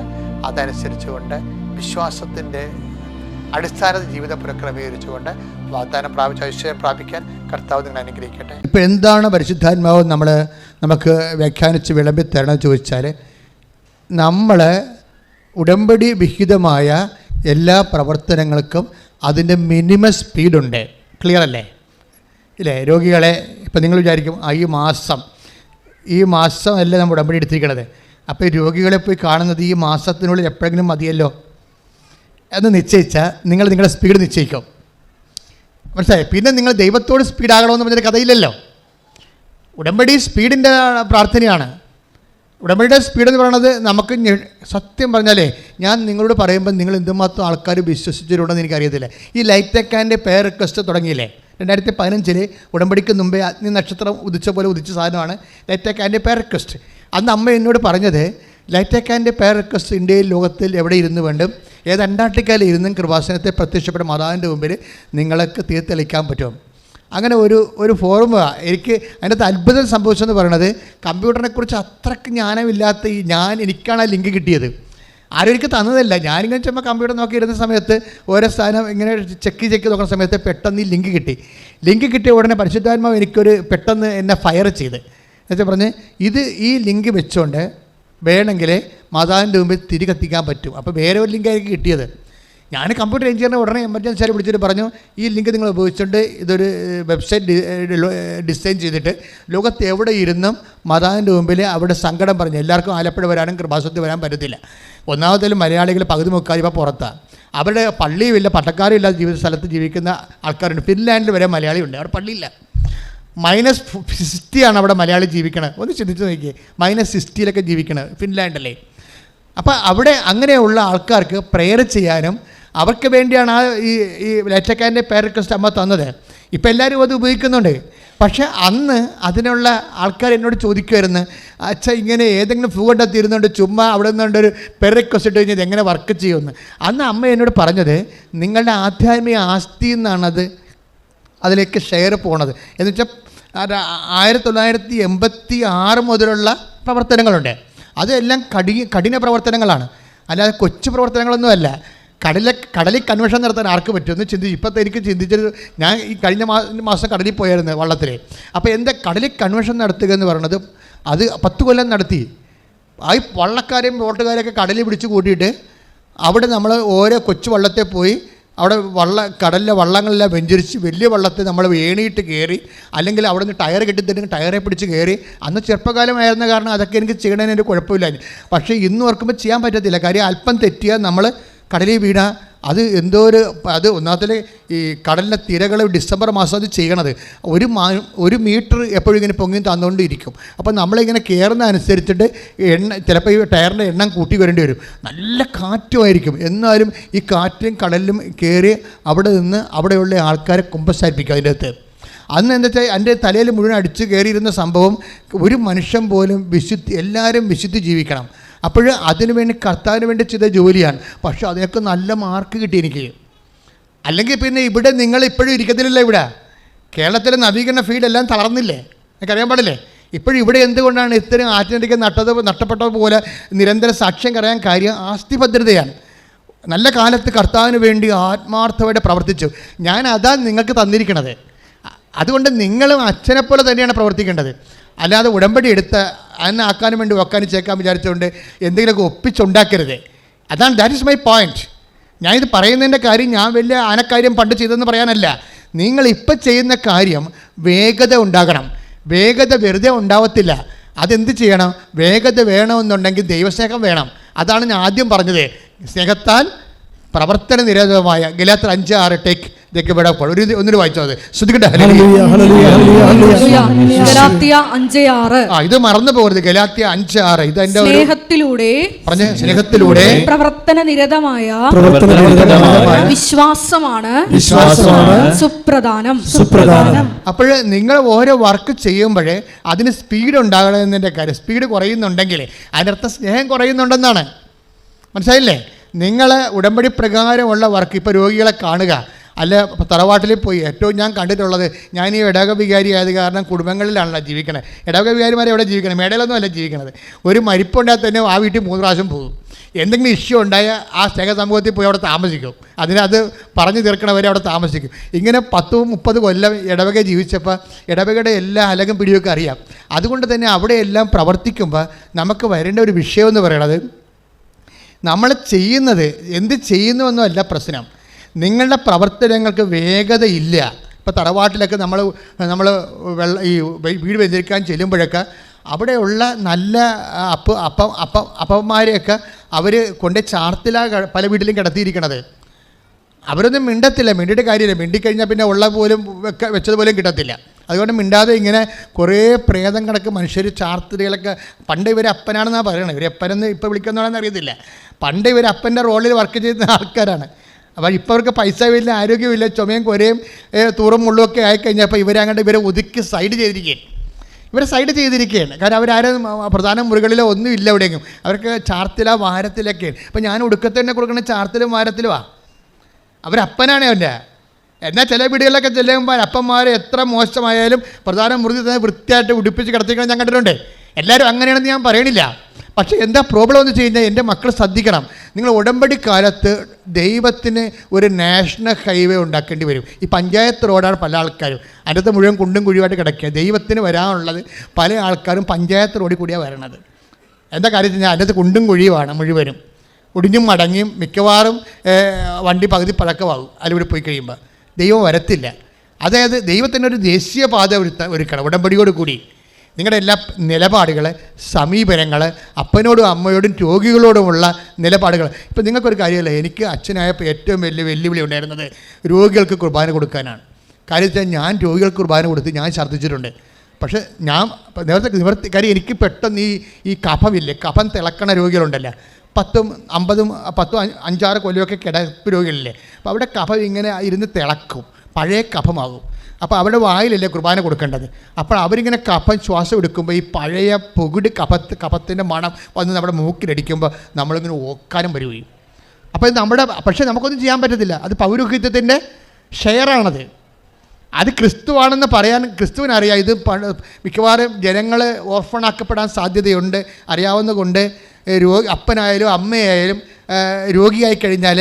അതനുസരിച്ചുകൊണ്ട് വിശ്വാസത്തിൻ്റെ അടിസ്ഥാന ജീവിതം പുനഃക്രമീകരിച്ചുകൊണ്ട് വാഗ്ദാനം പ്രാപിച്ച് ഐശ്വര്യം പ്രാപിക്കാൻ കർത്താവ് നിങ്ങൾ അനുഗ്രഹിക്കട്ടെ. ഇപ്പോൾ എന്താണ് പരിശുദ്ധാത്മാവ് നമുക്ക് വ്യാഖ്യാനിച്ച് വിളമ്പി തരണമെന്ന് ചോദിച്ചാൽ, നമ്മൾ ഉടമ്പടി വിഹിതമായ എല്ലാ പ്രവർത്തനങ്ങൾക്കും അതിൻ്റെ മിനിമം സ്പീഡുണ്ട്. ക്ലിയർ അല്ലേ? ഇല്ലേ? രോഗികളെ ഇപ്പം നിങ്ങൾ വിചാരിക്കും ഈ മാസം അല്ലേ നമ്മൾ ഉടമ്പടി എടുത്തിരിക്കണത്, അപ്പോൾ ഈ രോഗികളെ പോയി കാണുന്നത് ഈ മാസത്തിനുള്ളിൽ എപ്പോഴെങ്കിലും മതിയല്ലോ എന്ന് നിശ്ചയിച്ചാൽ നിങ്ങൾ നിങ്ങളുടെ സ്പീഡ് നിശ്ചയിക്കും. മനസ്സിലായി? പിന്നെ നിങ്ങൾ ദൈവത്തോട് സ്പീഡാകണമെന്ന് പറഞ്ഞൊരു കഥയില്ലല്ലോ. ഉടമ്പടി സ്പീഡിൻ്റെ പ്രാർത്ഥനയാണ്. ഉടമ്പടിയുടെ സ്പീഡ് എന്ന് പറയുന്നത് നമുക്ക് സത്യം പറഞ്ഞാലേ, ഞാൻ നിങ്ങളോട് പറയുമ്പോൾ നിങ്ങൾ എന്തുമാത്രം ആൾക്കാർ വിശ്വസിച്ചിട്ടുണ്ടെന്ന് എനിക്കറിയത്തില്ല. ഈ ലൈറ്റ് അക്കാൻ്റെ പേർ റിക്വസ്റ്റ് തുടങ്ങിയില്ലേ 2015 ഉടമ്പടിക്ക് മുമ്പേ അഗ്നി നക്ഷത്രം ഉദിച്ച പോലെ ഉദിച്ച സാധനമാണ് ലൈറ്റ് അക്കാൻ്റെ പേർ റിക്വസ്റ്റ്. അന്ന് അമ്മ എന്നോട് പറഞ്ഞത്, ലൈറ്റ് അക്കാൻ്റെ പേർ റിക്വസ്റ്റ് ഇന്ത്യയിൽ ലോകത്തിൽ എവിടെ ഇരുന്ന് വേണ്ടും, ഏത് അന്റാർട്ടിക്കയിൽ ഇരുന്നും കൃപാസനത്തെ പ്രത്യക്ഷപ്പെട്ട മാതാവിൻ്റെ മുമ്പിൽ നിങ്ങൾക്ക് തീർത്തെളിക്കാൻ പറ്റും. അങ്ങനെ ഒരു ഫോർമുല എനിക്ക് അതിനകത്ത് അത്ഭുതം സംഭവിച്ചെന്ന് പറയുന്നത്, കമ്പ്യൂട്ടറിനെക്കുറിച്ച് അത്രയ്ക്ക് ജ്ഞാനമില്ലാത്ത എനിക്കാണ് ആ ലിങ്ക് കിട്ടിയത്. ആരും എനിക്ക് തന്നതല്ല. ഞാനിങ്ങനെ ചുമ്മാ കമ്പ്യൂട്ടർ നോക്കിയിരുന്ന സമയത്ത് ഓരോ സാധനം ഇങ്ങനെ ചെക്ക് നോക്കുന്ന സമയത്ത് പെട്ടെന്ന് ഈ ലിങ്ക് കിട്ടിയ ഉടനെ പരിശുദ്ധാത്മാവ് എനിക്കൊരു പെട്ടെന്ന് എന്നെ ഫയർ ചെയ്ത് എന്നുവെച്ചാൽ പറഞ്ഞ്, ഈ ലിങ്ക് വെച്ചുകൊണ്ട് വേണമെങ്കിൽ മാതാവിൻ്റെ മുമ്പിൽ തിരികെത്തിക്കാൻ പറ്റും. അപ്പോൾ വേറെ ഒരു ലിങ്കായിരിക്കും കിട്ടിയത്. ഞാൻ കമ്പ്യൂട്ടർ എഞ്ചിനീയറിനെ ഉടനെ എമർജൻസി ആയി വിളിച്ചിട്ട് പറഞ്ഞു, ഈ ലിങ്ക് നിങ്ങൾ ഉപയോഗിച്ചുകൊണ്ട് ഇതൊരു വെബ്സൈറ്റ് ഡിസൈൻ ചെയ്തിട്ട് ലോകത്ത് എവിടെ ഇരുന്നും മാതാവിൻ്റെ മുമ്പിൽ അവിടെ സങ്കടം പറഞ്ഞു. എല്ലാവർക്കും ആലപ്പുഴ വരാനും കൃപാസനത്തിൽ വരാൻ പറ്റത്തില്ല. ഒന്നാമത്തേലും മലയാളികൾ പകുതി മുക്കാൽ ഇപ്പോൾ പുറത്താണ്. അവരുടെ പള്ളിയുമില്ല, പട്ടക്കാരും ഇല്ലാത്ത ജീവിത സ്ഥലത്ത് ജീവിക്കുന്ന ആൾക്കാരുണ്ട്. ഫിൻലാൻഡിൽ വരെ മലയാളിയുണ്ട്, അവിടെ പള്ളിയില്ല. -60 അവിടെ മലയാളി ജീവിക്കണത്. ഒന്ന് ചിന്തിച്ച് നോക്കിയേ, -60 ജീവിക്കണത് ഫിൻലാൻഡല്ലേ. അപ്പോൾ അവിടെ അങ്ങനെയുള്ള ആൾക്കാർക്ക് പ്രെയർ ചെയ്യാനും അവർക്ക് വേണ്ടിയാണ് ഈ ലെറ്റക്കാൻ്റെ പേർ റിക്വസ്റ്റ് അമ്മ തന്നത്. ഇപ്പോൾ എല്ലാവരും അത് ഉപയോഗിക്കുന്നുണ്ട്. പക്ഷേ അന്ന് അതിനുള്ള ആൾക്കാർ എന്നോട് ചോദിക്കുമായിരുന്നു, അച്ഛാ ഇങ്ങനെ ഏതെങ്കിലും ഫ്ലൂ കണ്ടെത്തിയിരുന്നുണ്ട് ചുമ്മാ അവിടെ നിന്നുകൊണ്ടൊരു പേർ റിക്വസ്റ്റ് ഇട്ട് കഴിഞ്ഞാൽ എങ്ങനെ വർക്ക് ചെയ്യുമെന്ന്. അന്ന് അമ്മ എന്നോട് പറഞ്ഞത്, നിങ്ങളുടെ ആധ്യാത്മിക ആസ്തി എന്നാണത് അതിലേക്ക് ഷെയർ പോണത്. എന്ന് വെച്ചാൽ 1986 മുതലുള്ള പ്രവർത്തനങ്ങളുണ്ട്. അതെല്ലാം കഠിന പ്രവർത്തനങ്ങളാണ്, അല്ലാതെ കൊച്ചു പ്രവർത്തനങ്ങളൊന്നുമല്ല. കടലിൽ കൺവെൻഷൻ നടത്താൻ ആർക്ക് പറ്റുമെന്ന് ഇപ്പോഴത്തെ എനിക്ക് ചിന്തിച്ചത്, ഞാൻ ഈ കഴിഞ്ഞ മാസം കടലിൽ പോയായിരുന്നു വള്ളത്തിൽ. അപ്പോൾ എൻ്റെ കടലിൽ കൺവെൻഷൻ നടത്തുക എന്ന് പറയുന്നത് അത് 10 കൊല്ലം നടത്തി. ആ വള്ളക്കാരെയും ബോട്ടുകാരെയൊക്കെ കടലിൽ പിടിച്ച് കൂട്ടിയിട്ട് അവിടെ നമ്മൾ ഓരോ കൊച്ചു വള്ളത്തെ പോയി അവിടെ കടലിലെ വള്ളങ്ങളെല്ലാം വെഞ്ചരിച്ച് വലിയ വള്ളത്തിൽ നമ്മൾ ഏണിയിട്ട് കയറി, അല്ലെങ്കിൽ അവിടെ നിന്ന് ടയർ കെട്ടിത്തരുന്ന ടയറെ പിടിച്ച് കയറി. അന്ന് ചെറുപ്പകാലമായിരുന്ന കാരണം അതൊക്കെ എനിക്ക് ചെയ്യണതിന് ഒരു കുഴപ്പമില്ല. പക്ഷേ ഇന്ന് ഓർക്കുമ്പോൾ ചെയ്യാൻ പറ്റത്തില്ല. കാര്യം അല്പം തെറ്റിയാൽ നമ്മൾ കടലിൽ വീണ അത് ഒന്നാമത്തെ ഈ കടലിലെ തിരകൾ ഡിസംബർ മാസം അത് ചെയ്യണത് 1 മീറ്റർ എപ്പോഴും ഇങ്ങനെ പൊങ്ങി തന്നുകൊണ്ടിരിക്കും. അപ്പോൾ നമ്മളിങ്ങനെ കയറുന്ന അനുസരിച്ചിട്ട് ചിലപ്പോൾ ഈ ടയറിൻ്റെ എണ്ണം കൂട്ടി വരേണ്ടി വരും. നല്ല കാറ്റുമായിരിക്കും. എന്നാലും ഈ കാറ്റും കടലിലും കയറി അവിടെ നിന്ന് അവിടെയുള്ള ആൾക്കാരെ കുമ്പസാരിപ്പിക്കും. അതിൻ്റെ അകത്ത് അന്ന് എന്താ വെച്ചാൽ എൻ്റെ തലയിൽ മുഴുവൻ അടിച്ച് കയറിയിരുന്ന സംഭവം, ഒരു മനുഷ്യൻ പോലും എല്ലാവരും വിശുദ്ധി ജീവിക്കണം. അപ്പോൾ അതിനുവേണ്ടി കർത്താവിന് വേണ്ടി ചെയ്ത ജോലിയാണ്. പക്ഷേ അതിനൊക്കെ നല്ല മാർക്ക് കിട്ടി എനിക്ക്. അല്ലെങ്കിൽ പിന്നെ ഇവിടെ നിങ്ങൾ ഇപ്പോഴും ഇരിക്കത്തില്ലല്ലോ. ഇവിടെ കേരളത്തിലെ നവീകരണ ഫീൽഡ് എല്ലാം തളർന്നില്ലേ? എനിക്കറിയാൻ പാടില്ലേ? ഇപ്പോഴും ഇവിടെ എന്തുകൊണ്ടാണ് ഇത്രയും ആറ്റിനടിക്ക് നഷ്ടപ്പെട്ടതുപോലെ നിരന്തരം സാക്ഷ്യം പറയാൻ കാര്യം ആസ്തി ഭദ്രതയാണ്. നല്ല കാലത്ത് കർത്താവിന് വേണ്ടി ആത്മാർത്ഥമായിട്ട് പ്രവർത്തിച്ചു. ഞാൻ അതാണ് നിങ്ങൾക്ക് തന്നിരിക്കണത്. അതുകൊണ്ട് നിങ്ങളും അച്ഛനെപ്പോലെ തന്നെയാണ് പ്രവർത്തിക്കേണ്ടത്. അല്ലാതെ ഉടമ്പടി എടുത്ത് ആക്കാനും വേണ്ടി വെക്കാനും ചേക്കാൻ വിചാരിച്ചുകൊണ്ട് എന്തെങ്കിലുമൊക്കെ ഒപ്പിച്ചുണ്ടാക്കരുത്. That is my point. ഞാനിത് പറയുന്നതിൻ്റെ കാര്യം ഞാൻ വലിയ ആനക്കാര്യം പണ്ട് ചെയ്തതെന്ന് പറയാനല്ല. നിങ്ങളിപ്പോൾ ചെയ്യുന്ന കാര്യം വേഗത ഉണ്ടാകണം. വേഗത വെറുതെ ഉണ്ടാവത്തില്ല. അതെന്ത് ചെയ്യണം? വേഗത വേണമെന്നുണ്ടെങ്കിൽ ദൈവസ്നേഹം വേണം. അതാണ് ഞാൻ ആദ്യം പറഞ്ഞത്. സ്നേഹത്താൽ പ്രവർത്തന നിരതമായ ഗലാത്യർ 5:6 ടേക്ക് ഒന്നൊരു വായിച്ചോ. അത് ശ്രദ്ധിക്കട്ടെ. ഇത് മറന്നു പോകരുത്. ഗലാത്യ 5:6 ഇത് എൻ്റെ സ്നേഹത്തിലൂടെ പ്രവർത്തന നിരതമായ വിശ്വാസമാണ് സുപ്രധാനം. അപ്പോൾ നിങ്ങൾ ഓരോ വർക്ക് ചെയ്യുമ്പോഴേ അതിന് സ്പീഡ് ഉണ്ടാകണമെന്നതിൻ്റെ കാര്യം. സ്പീഡ് കുറയുന്നുണ്ടെങ്കിൽ അതിനർത്ഥം സ്നേഹം കുറയുന്നുണ്ടെന്നാണ്. മനസ്സിലായില്ലേ? നിങ്ങൾ ഉടമ്പടി പ്രകാരമുള്ള വർക്ക്, ഇപ്പോൾ രോഗികളെ കാണുക, അല്ല തറവാട്ടിൽ പോയി. ഏറ്റവും ഞാൻ കണ്ടിട്ടുള്ളത്, ഞാൻ ഈ ഇടവക വികാരി ആയത് കാരണം കുടുംബങ്ങളിലാണല്ലോ ജീവിക്കണത്. ഇടവക വികാരിമാരെ എവിടെ ജീവിക്കണം? മേടയിലൊന്നും അല്ല ജീവിക്കണത്. ഒരു മരിപ്പുണ്ടായാൽ തന്നെ ആ വീട്ടിൽ 3 പ്രാവശ്യം പോകും. എന്തെങ്കിലും ഇഷ്യൂ ഉണ്ടായാൽ ആ സ്നേഹ സമൂഹത്തിൽ പോയി അവിടെ താമസിക്കും. അതിനത് പറഞ്ഞു തീർക്കണവരെ അവിടെ താമസിക്കും. ഇങ്ങനെ 10-30 കൊല്ലം ഇടവക ജീവിച്ചപ്പോൾ ഇടവകയുടെ എല്ലാ അലകും പിടിയൊക്കെ അറിയാം. അതുകൊണ്ട് തന്നെ അവിടെയെല്ലാം പ്രവർത്തിക്കുമ്പോൾ നമുക്ക് വരേണ്ട ഒരു വിഷയമെന്ന് പറയണത്, നമ്മൾ ചെയ്യുന്നത് എന്ത് ചെയ്യുന്നുവെന്നല്ല പ്രശ്നം, നിങ്ങളുടെ പ്രവർത്തനങ്ങൾക്ക് വേഗതയില്ല. ഇപ്പോൾ തറവാട്ടിലൊക്കെ നമ്മൾ ഈ വീട് വെഞ്ചരിക്കാൻ ചെല്ലുമ്പോഴൊക്കെ അവിടെയുള്ള നല്ല അപ്പന്മാരെയൊക്കെ അവർ കൊണ്ട് ചാർത്തിലാണ് പല വീട്ടിലും കിടത്തിയിരിക്കണത്. അവരൊന്നും മിണ്ടത്തില്ല. മിണ്ടിയിട്ട് കാര്യമില്ല. മിണ്ടിക്കഴിഞ്ഞാൽ പിന്നെ ഉള്ള പോലും വെച്ചതുപോലും കിട്ടത്തില്ല. അതുകൊണ്ട് മിണ്ടാതെ ഇങ്ങനെ കുറേ പ്രേതം കണക്ക് മനുഷ്യർ ചാർത്തുകളൊക്കെ. പണ്ട് ഇവർ അപ്പനാണെന്നാണ് പറയണത്. ഇവർ അപ്പനെന്ന് ഇപ്പോൾ വിളിക്കുന്നതാണെന്ന് അറിയത്തില്ല. പണ്ട് ഇവർ അപ്പൻ്റെ റോളിൽ വർക്ക് ചെയ്യുന്ന ആൾക്കാരാണ്. അപ്പോൾ ഇപ്പോൾ അവർക്ക് പൈസ ഇല്ല, ആരോഗ്യമില്ല, ചുമയും കൊരയും തൂറും മുള്ളുമൊക്കെ ആയിക്കഴിഞ്ഞപ്പോൾ ഇവരെ ഒതുക്കി സൈഡ് ചെയ്തിരിക്കുകയാണ്. കാരണം അവരാരും പ്രധാന മുറികളിലോ ഒന്നും ഇല്ല എവിടെയെങ്കിലും. അവർക്ക് ചാർത്തില വാരത്തിലൊക്കെയാണ്. അപ്പോൾ ഞാൻ ഒടുക്കത്തന്നെ കൊടുക്കുന്ന ചാർത്തിലും വാരത്തിലുമാണ്. അവരപ്പനാണ് അവൻ്റെ. എന്നാൽ ചില വീടുകളിലൊക്കെ ചെല്ലുമ്പോൾ അപ്പന്മാർ എത്ര മോശമായാലും പ്രധാന മുറി തന്നെ വൃത്തിയായിട്ട് ഉടുപ്പിച്ച് കിടത്തിക്കണം ഞാൻ കണ്ടിട്ടുണ്ട്. എല്ലാവരും അങ്ങനെയാണെന്ന് ഞാൻ പറയണില്ല. പക്ഷേ എന്താ പ്രോബ്ലം എന്ന് വെച്ച് കഴിഞ്ഞാൽ, എൻ്റെ മക്കൾ ശ്രദ്ധിക്കണം. നിങ്ങൾ ഉടമ്പടി കാലത്ത് ദൈവത്തിന് ഒരു നാഷണൽ ഹൈവേ ഉണ്ടാക്കേണ്ടി വരും. ഈ പഞ്ചായത്ത് റോഡാണ് പല ആൾക്കാരും. അതിനകത്ത് മുഴുവൻ കുണ്ടും കുഴിയുമായിട്ട് കിടക്കുക. ദൈവത്തിന് വരാനുള്ളത് പല ആൾക്കാരും പഞ്ചായത്ത് റോഡിൽ കൂടിയാണ് വരണത്. എന്താ കാര്യം വെച്ച് കഴിഞ്ഞാൽ അതിനകത്ത് കുണ്ടും കുഴിയുമാണ് മുഴുവനും. ഒടിഞ്ഞും മടങ്ങിയും മിക്കവാറും വണ്ടി പകുതി പഴക്കമാകും അതിലൂടെ പോയി കഴിയുമ്പോൾ. ദൈവം വരത്തില്ല. അതായത് ദൈവത്തിനൊരു ദേശീയപാത ഒരുക്കണം ഉടമ്പടിയോട് കൂടി. നിങ്ങളുടെ എല്ലാ നിലപാടുകൾ, സമീപനങ്ങൾ, അപ്പനോടും അമ്മയോടും രോഗികളോടുമുള്ള നിലപാടുകൾ. ഇപ്പം നിങ്ങൾക്കൊരു കാര്യമല്ല, എനിക്ക് അച്ഛനായപ്പോൾ ഏറ്റവും വലിയ വെല്ലുവിളി ഉണ്ടായിരുന്നത് രോഗികൾക്ക് കുർബാന കൊടുക്കാനാണ്. കാര്യം വെച്ചാൽ ഞാൻ രോഗികൾക്ക് കുർബാന കൊടുത്ത് ഞാൻ ഛർദ്ദിച്ചിട്ടുണ്ട്. പക്ഷേ ഞാൻ നിവർത്തി കാര്യം എനിക്ക് പെട്ടെന്ന് ഈ കഫമില്ലേ, കഫം തിളക്കണ രോഗികളുണ്ടല്ലോ, 5-6 കൊല്ലമൊക്കെ കിടപ്പ് രോഗികളില്ലേ. അപ്പോൾ അവിടെ കഫം ഇങ്ങനെ ഇരുന്ന് തിളക്കും, പഴയ കഫമാകും. അപ്പോൾ അവരുടെ വായിലല്ലേ കുർബാന കൊടുക്കേണ്ടത്. അപ്പോൾ അവരിങ്ങനെ കഫം ശ്വാസം എടുക്കുമ്പോൾ ഈ പഴയ പുകുട് കഫത്തിൻ്റെ മണം വന്ന് നമ്മുടെ മൂക്കിലടിക്കുമ്പോൾ നമ്മളിങ്ങനെ ഓക്കാനും വരുകയും. അപ്പോൾ പക്ഷേ നമുക്കൊന്നും ചെയ്യാൻ പറ്റത്തില്ല. അത് പൗരോഹിത്യത്തിൻ്റെ ഷെയറാണത്. അത് ക്രിസ്തുവാണെന്ന് പറയാൻ ക്രിസ്തുവിനറിയാം. ഇത് മിക്കവാറും ജനങ്ങൾ ഓർഫണാക്കപ്പെടാൻ സാധ്യതയുണ്ട് അറിയാവുന്ന കൊണ്ട് അപ്പനായാലും അമ്മയായാലും രോഗിയായി കഴിഞ്ഞാൽ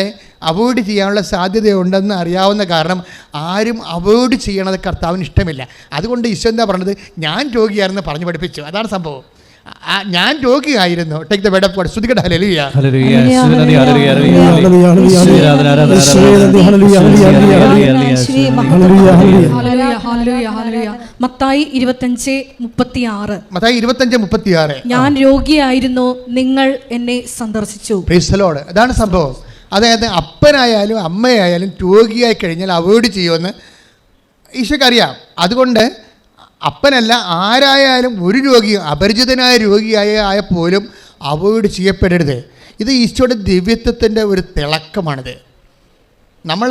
അവോയ്ഡ് ചെയ്യാനുള്ള സാധ്യതയുണ്ടെന്ന് അറിയാവുന്ന കാരണം ആരും അവോയ്ഡ് ചെയ്യണത് കർത്താവിന് ഇഷ്ടമില്ല. അതുകൊണ്ട് ഈശോ എന്താ പറഞ്ഞത്, ഞാൻ രോഗിയാണെന്ന് പറഞ്ഞു പഠിപ്പിച്ചു. അതാണ് സംഭവം. ഞാൻ രോഗിയായിരുന്നു. Take the bed of God. ശ്രുതികട്ടെ ഹല്ലേലൂയ. മത്തായി 25:36. മത്തായി 25:36. ഞാൻ രോഗിയായിരുന്നു, നിങ്ങൾ എന്നെ സന്ദർശിച്ചു. Praise the Lord. അതാണ് സംഭവം. അതായത് അപ്പനായാലും അമ്മയായാലും രോഗിയായി കഴിഞ്ഞാൽ അവോയ്ഡ് ചെയ്യുമെന്ന് ഈശോയ്ക്ക് അറിയാം. അതുകൊണ്ട് അപ്പനല്ല, ആരായാലും ഒരു രോഗിയും അപരിചിതനായ രോഗിയായ പോലും അവോയ്ഡ് ചെയ്യപ്പെടരുത്. ഇത് ഈശോയുടെ ദിവ്യത്വത്തിൻ്റെ ഒരു തിളക്കമാണിത്. നമ്മൾ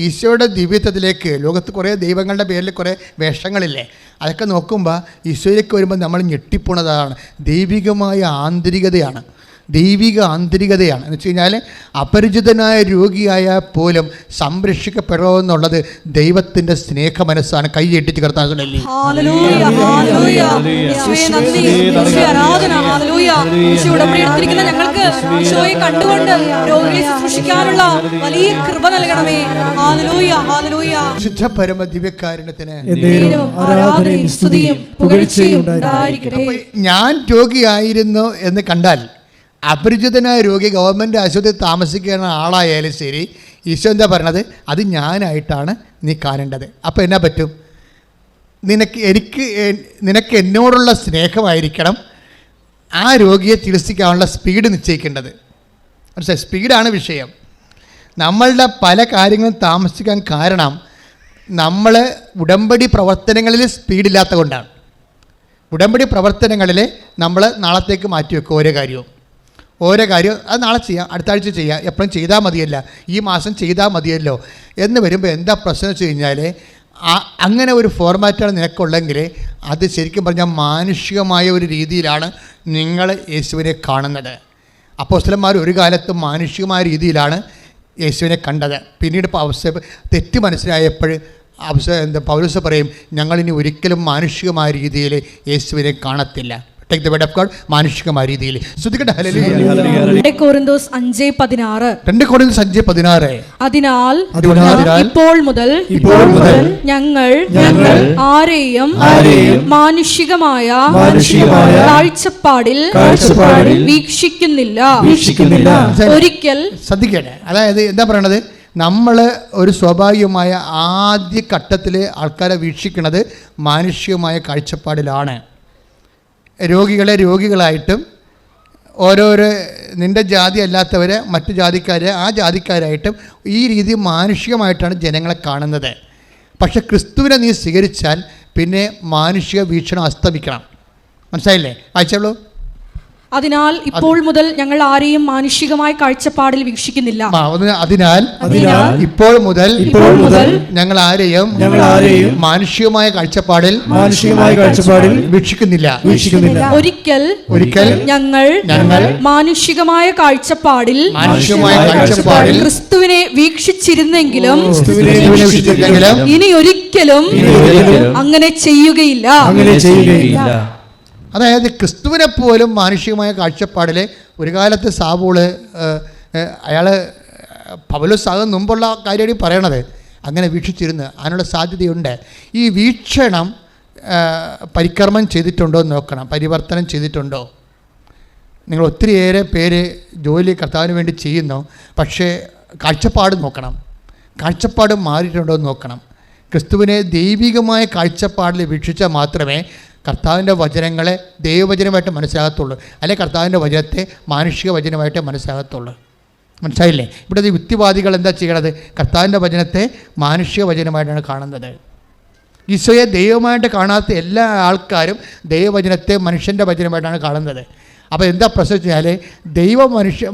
ഈശോയുടെ ദിവ്യത്വത്തിലേക്ക്, ലോകത്ത് കുറേ ദൈവങ്ങളുടെ പേരിൽ കുറേ വേഷങ്ങളില്ലേ, അതൊക്കെ നോക്കുമ്പോൾ ഈശോയിലേക്ക് വരുമ്പോൾ നമ്മൾ ഞെട്ടിപ്പോണതാണ്. ദൈവിക ആന്തരികതയാണ് എന്ന് വെച്ച് കഴിഞ്ഞാൽ അപരിചിതനായ രോഗിയായാൽ പോലും സംരക്ഷിക്കപ്പെടുമെന്നുള്ളത് ദൈവത്തിൻ്റെ സ്നേഹ മനസ്സാണ്. കൈയ്യെട്ടിച്ച് കർത്താവിനല്ലേ. ഞങ്ങൾക്ക് ഈശോയെ കണ്ടുകൊണ്ട് രോഗിയെ ശുശ്രൂഷിക്കാനുള്ള വലിയ കൃപ നൽകണമേ. ശുദ്ധ പരമ ദിവ്യകാരുണ്യത്തിന് ആരാധനയും സ്തുതിയും പുകഴ്ചയും ഉണ്ടായിരിക്കട്ടെ. ഞാൻ രോഗിയായിരുന്നു എന്ന് കണ്ടാൽ, അപരിചിതനായ രോഗി ഗവൺമെൻറ് ആശുപത്രിയിൽ താമസിക്കുന്ന ആളായാലും ശരി, ഈശോ എന്താ പറയണത്? അത് ഞാനായിട്ടാണ് നീ കാണേണ്ടത്. അപ്പോൾ എന്നാ പറ്റും? നിനക്ക് എന്നോടുള്ള സ്നേഹമായിരിക്കണം ആ രോഗിയെ ചികിത്സിക്കാനുള്ള സ്പീഡ് നിശ്ചയിക്കേണ്ടത്. മനസ്സിലായി? സ്പീഡാണ് വിഷയം. നമ്മളുടെ പല കാര്യങ്ങളും താമസിക്കാൻ കാരണം നമ്മൾ ഉടമ്പടി പ്രവർത്തനങ്ങളിൽ സ്പീഡില്ലാത്ത കൊണ്ടാണ്. ഉടമ്പടി പ്രവർത്തനങ്ങളിൽ നമ്മൾ നാളത്തേക്ക് മാറ്റിവെക്കും. ഓരോ കാര്യം അത് നാളെ ചെയ്യാം, അടുത്ത ആഴ്ച ചെയ്യാം, എപ്പോഴും ചെയ്താൽ മതിയല്ല, ഈ മാസം ചെയ്താൽ മതിയല്ലോ എന്ന് വരുമ്പോൾ എന്താ പ്രശ്നം വെച്ച് കഴിഞ്ഞാൽ, അങ്ങനെ ഒരു ഫോർമാറ്റാണ് നിനക്കുള്ളെങ്കിൽ അത് ശരിക്കും പറഞ്ഞാൽ മാനുഷികമായ ഒരു രീതിയിലാണ് നിങ്ങൾ യേശുവിനെ കാണുന്നത്. അപ്പോസ്തലന്മാർ ഒരു കാലത്തും മാനുഷികമായ രീതിയിലാണ് യേശുവിനെ കണ്ടത്. പിന്നീട് തെറ്റ് മനസ്സിലായപ്പോൾ പൗലോസ് പറയും, ഞങ്ങളിനി ഒരിക്കലും മാനുഷികമായ രീതിയിൽ യേശുവിനെ കാണത്തില്ല. Take the word of God. മാനുഷികമായ രീതിയിൽ. ശ്രദ്ധിക്കട്ടെ. ഹല്ലേലൂയ. 2 കൊരിന്തോസ് 5:16. 2 കൊരിന്തോസ് 5:16. അതിനാൽ ഇപ്പോൾ മുതൽ ഞങ്ങൾ ആരെയും മാനുഷികമായ കാഴ്ചപ്പാടിൽ വീക്ഷിക്കുന്നില്ല. ഒരിക്കൽ ശ്രദ്ധിക്കട്ടെ. അതായത് എന്താ പറയണത്? നമ്മൾ ഒരു സ്വാഭാവികമായ ആദ്യ ഘട്ടത്തിൽ ആൾക്കാരെ വീക്ഷിക്കുന്നത് മാനുഷികമായ കാഴ്ചപ്പാടിലാണ്. രോഗികളെ രോഗികളായിട്ടും ഓരോരോ നിൻ്റെ ജാതി അല്ലാത്തവരെ മറ്റു ജാതിക്കാരെ ആ ജാതിക്കാരായിട്ടും ഈ രീതി മാനുഷികമായിട്ടാണ് ജനങ്ങളെ കാണുന്നത്. പക്ഷെ ക്രിസ്തുവിനെ നീ സ്വീകരിച്ചാൽ പിന്നെ മാനുഷിക വീക്ഷണം അസ്തമിക്കണം. മനസ്സിലായില്ലേ? വായിച്ചോളൂ. അതിനാൽ ഇപ്പോൾ മുതൽ ഞങ്ങൾ ആരെയും മാനുഷികമായ കാഴ്ചപ്പാടിൽ വീക്ഷിക്കുന്നില്ല. അതിനാൽ ഇപ്പോൾ മുതൽ ഞങ്ങൾ ആരെയും മാനുഷികമായ കാഴ്ചപ്പാടിൽ വീക്ഷിക്കുന്നില്ല. ഒരിക്കൽ ഞങ്ങൾ മാനുഷികമായ കാഴ്ചപ്പാടിൽ ക്രിസ്തുവിനെ വീക്ഷിച്ചിരുന്നെങ്കിലും ഇനി ഒരിക്കലും അങ്ങനെ ചെയ്യുകയില്ല. അതായത് ക്രിസ്തുവിനെ പോലും മാനുഷികമായ കാഴ്ചപ്പാടിൽ ഒരു കാലത്ത് സാവൂള് അയാൾ പൗലോസ് മുമ്പുള്ള കാര്യമാണ് പറയണത്, അങ്ങനെ വീക്ഷിച്ചിരുന്ന് അതിനുള്ള സാധ്യതയുണ്ട്. ഈ വീക്ഷണം പരികർമ്മം ചെയ്തിട്ടുണ്ടോ എന്ന് നോക്കണം, പരിവർത്തനം ചെയ്തിട്ടുണ്ടോ. നിങ്ങൾ ഒത്തിരിയേറെ പേര് ജോലി കർത്താവിന് വേണ്ടി ചെയ്യുന്നു, പക്ഷേ കാഴ്ചപ്പാട് നോക്കണം, കാഴ്ചപ്പാട് മാറിയിട്ടുണ്ടോ എന്ന് നോക്കണം. ക്രിസ്തുവിനെ ദൈവികമായ കാഴ്ചപ്പാടിൽ വീക്ഷിച്ചാൽ മാത്രമേ കർത്താവിൻ്റെ വചനങ്ങളെ ദൈവവചനമായിട്ട് മനസ്സിലാകത്തുള്ളൂ, അല്ലെങ്കിൽ കർത്താവിൻ്റെ വചനത്തെ മാനുഷിക വചനമായിട്ട് മനസ്സിലാകത്തുള്ളൂ. മനസ്സിലായില്ലേ? ഇവിടെ യുക്തിവാദികൾ എന്താ ചെയ്യണത്? കർത്താവിൻ്റെ വചനത്തെ മാനുഷിക വചനമായിട്ടാണ് കാണുന്നത്. ഈശോയെ ദൈവമായിട്ട് കാണാത്ത എല്ലാ ആൾക്കാരും ദൈവവചനത്തെ മനുഷ്യൻ്റെ വചനമായിട്ടാണ് കാണുന്നത്. അപ്പോൾ എന്താ പ്രശ്നം വെച്ചാൽ,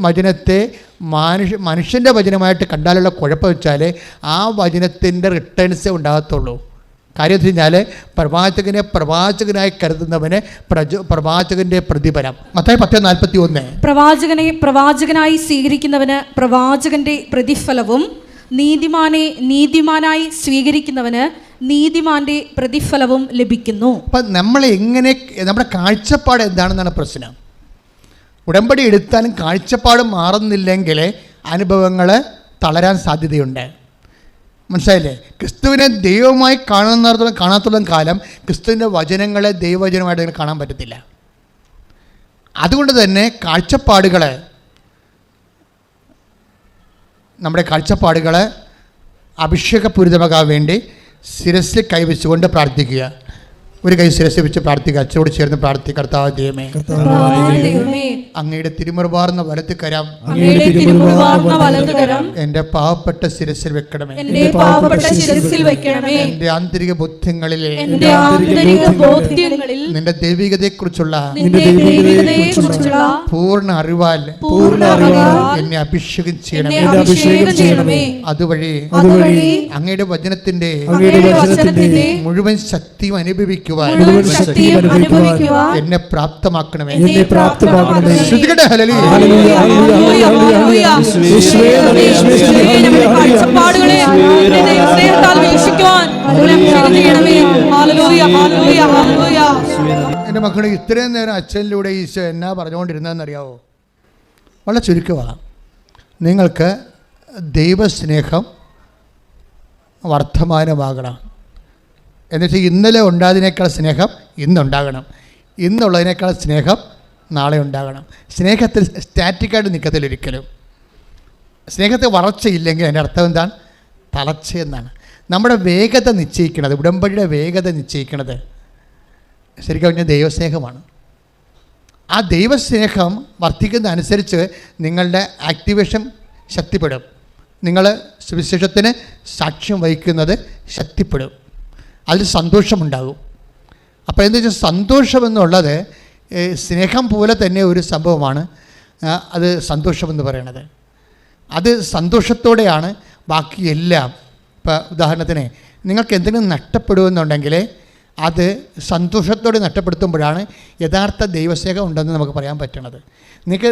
വചനത്തെ മനുഷ്യൻ്റെ വചനമായിട്ട് കണ്ടാലുള്ള കുഴപ്പം വെച്ചാൽ ആ വചനത്തിൻ്റെ റിട്ടേൺസേ ഉണ്ടാകത്തുള്ളൂ. കാര്യം വെച്ച് കഴിഞ്ഞാൽ പ്രവാചകനായി കരുതുന്നവന് പ്രവാചകന്റെ പ്രതിഫലം. മത്തായി 10:41. പ്രവാചകനായി സ്വീകരിക്കുന്നവന് പ്രവാചകന്റെ പ്രതിഫലവും നീതിമാനായി സ്വീകരിക്കുന്നവന് നീതിമാന്റെ പ്രതിഫലവും ലഭിക്കുന്നു. അപ്പം നമ്മുടെ കാഴ്ചപ്പാട് എന്താണെന്നാണ് പ്രശ്നം. ഉടമ്പടി എടുത്താലും കാഴ്ചപ്പാട് മാറുന്നില്ലെങ്കിൽ അനുഭവങ്ങൾ തളരാൻ സാധ്യതയുണ്ട്. മനസ്സിലായില്ലേ? ക്രിസ്തുവിനെ ദൈവമായി കാണാത്തോളം കാലം ക്രിസ്തുവിൻ്റെ വചനങ്ങളെ ദൈവവചനമായിട്ട് കാണാൻ പറ്റത്തില്ല. അതുകൊണ്ട് തന്നെ നമ്മുടെ കാഴ്ചപ്പാടുകൾ അഭിഷേകപൂരിതമാകാൻ വേണ്ടി ശിരസിൽ കൈവച്ചുകൊണ്ട് പ്രാർത്ഥിക്കുക. ഒരു കൈ ശിരസിൽ വെച്ച് പ്രാർത്ഥിക്കുക. അച്ഛനോട് ചേർന്ന് പ്രാർത്ഥിക്കുക. കർത്താവ് ദൈവമേ, അങ്ങയുടെ തിരുമുറുവാർന്ന വലത്ത് കരം എന്റെ പാവപ്പെട്ട ശിരസിൽ വെക്കണമേ. എന്റെ ആന്തരിക ബോധ്യങ്ങളിലെ നിന്റെ ദൈവികതയെക്കുറിച്ചുള്ള പൂർണ്ണ അറിവാൽ എന്നെ അഭിഷേകം ചെയ്യണമേ. അതുവഴി അങ്ങയുടെ വചനത്തിന്റെ മുഴുവൻ ശക്തിയും അനുഭവിക്കുവാൻ എന്നെ പ്രാപ്തമാക്കണമേ. ശ്രദ്ധിക്കട്ടെ. എൻ്റെ മക്കളെ, ഇത്രയും നേരം അച്ഛനിലൂടെ ഈശോ എന്നാ പറഞ്ഞുകൊണ്ടിരുന്നതെന്നറിയാവോ? വളരെ ചുരുക്കമാണ്. നിങ്ങൾക്ക് ദൈവസ്നേഹം വർദ്ധമാനമാകണം. എന്നുവെച്ചാൽ ഇന്നലെ ഉണ്ടായതിനേക്കാൾ സ്നേഹം ഇന്നുണ്ടാകണം, ഇന്നുള്ളതിനേക്കാൾ സ്നേഹം നാളെ ഉണ്ടാകണം. സ്നേഹത്തിൽ സ്റ്റാറ്റിക്കായിട്ട് നിൽക്കത്തില്ല ഒരിക്കലും. സ്നേഹത്തിൽ വളർച്ചയില്ലെങ്കിൽ അതിൻ്റെ അർത്ഥം എന്താണ്? തളർച്ചയെന്നാണ്. നമ്മുടെ വേഗത നിശ്ചയിക്കുന്നത്, ഉടമ്പടിയുടെ വേഗത നിശ്ചയിക്കുന്നത് ശരിക്കും പറഞ്ഞാൽ ദൈവസ്നേഹമാണ്. ആ ദൈവസ്നേഹം വർദ്ധിക്കുന്ന അനുസരിച്ച് നിങ്ങളുടെ ആക്ടിവേഷൻ ശക്തിപ്പെടും. നിങ്ങൾ സുവിശേഷത്തിന് സാക്ഷ്യം വഹിക്കുന്നത് ശക്തിപ്പെടും. അതിൽ സന്തോഷമുണ്ടാകും. അപ്പോൾ എന്താ വെച്ചാൽ സന്തോഷമെന്നുള്ളത് സ്നേഹം പോലെ തന്നെ ഒരു സംഭവമാണ്. അത് സന്തോഷമെന്ന് പറയണത്, അത് സന്തോഷത്തോടെയാണ് ബാക്കിയെല്ലാം. ഇപ്പോൾ ഉദാഹരണത്തിന് നിങ്ങൾക്ക് എന്തെങ്കിലും നഷ്ടപ്പെടുമെന്നുണ്ടെങ്കിൽ അത് സന്തോഷത്തോടെ നഷ്ടപ്പെടുത്തുമ്പോഴാണ് യഥാർത്ഥ ദൈവസ്നേഹം ഉണ്ടെന്ന് നമുക്ക് പറയാൻ പറ്റണത്. നിങ്ങൾക്ക്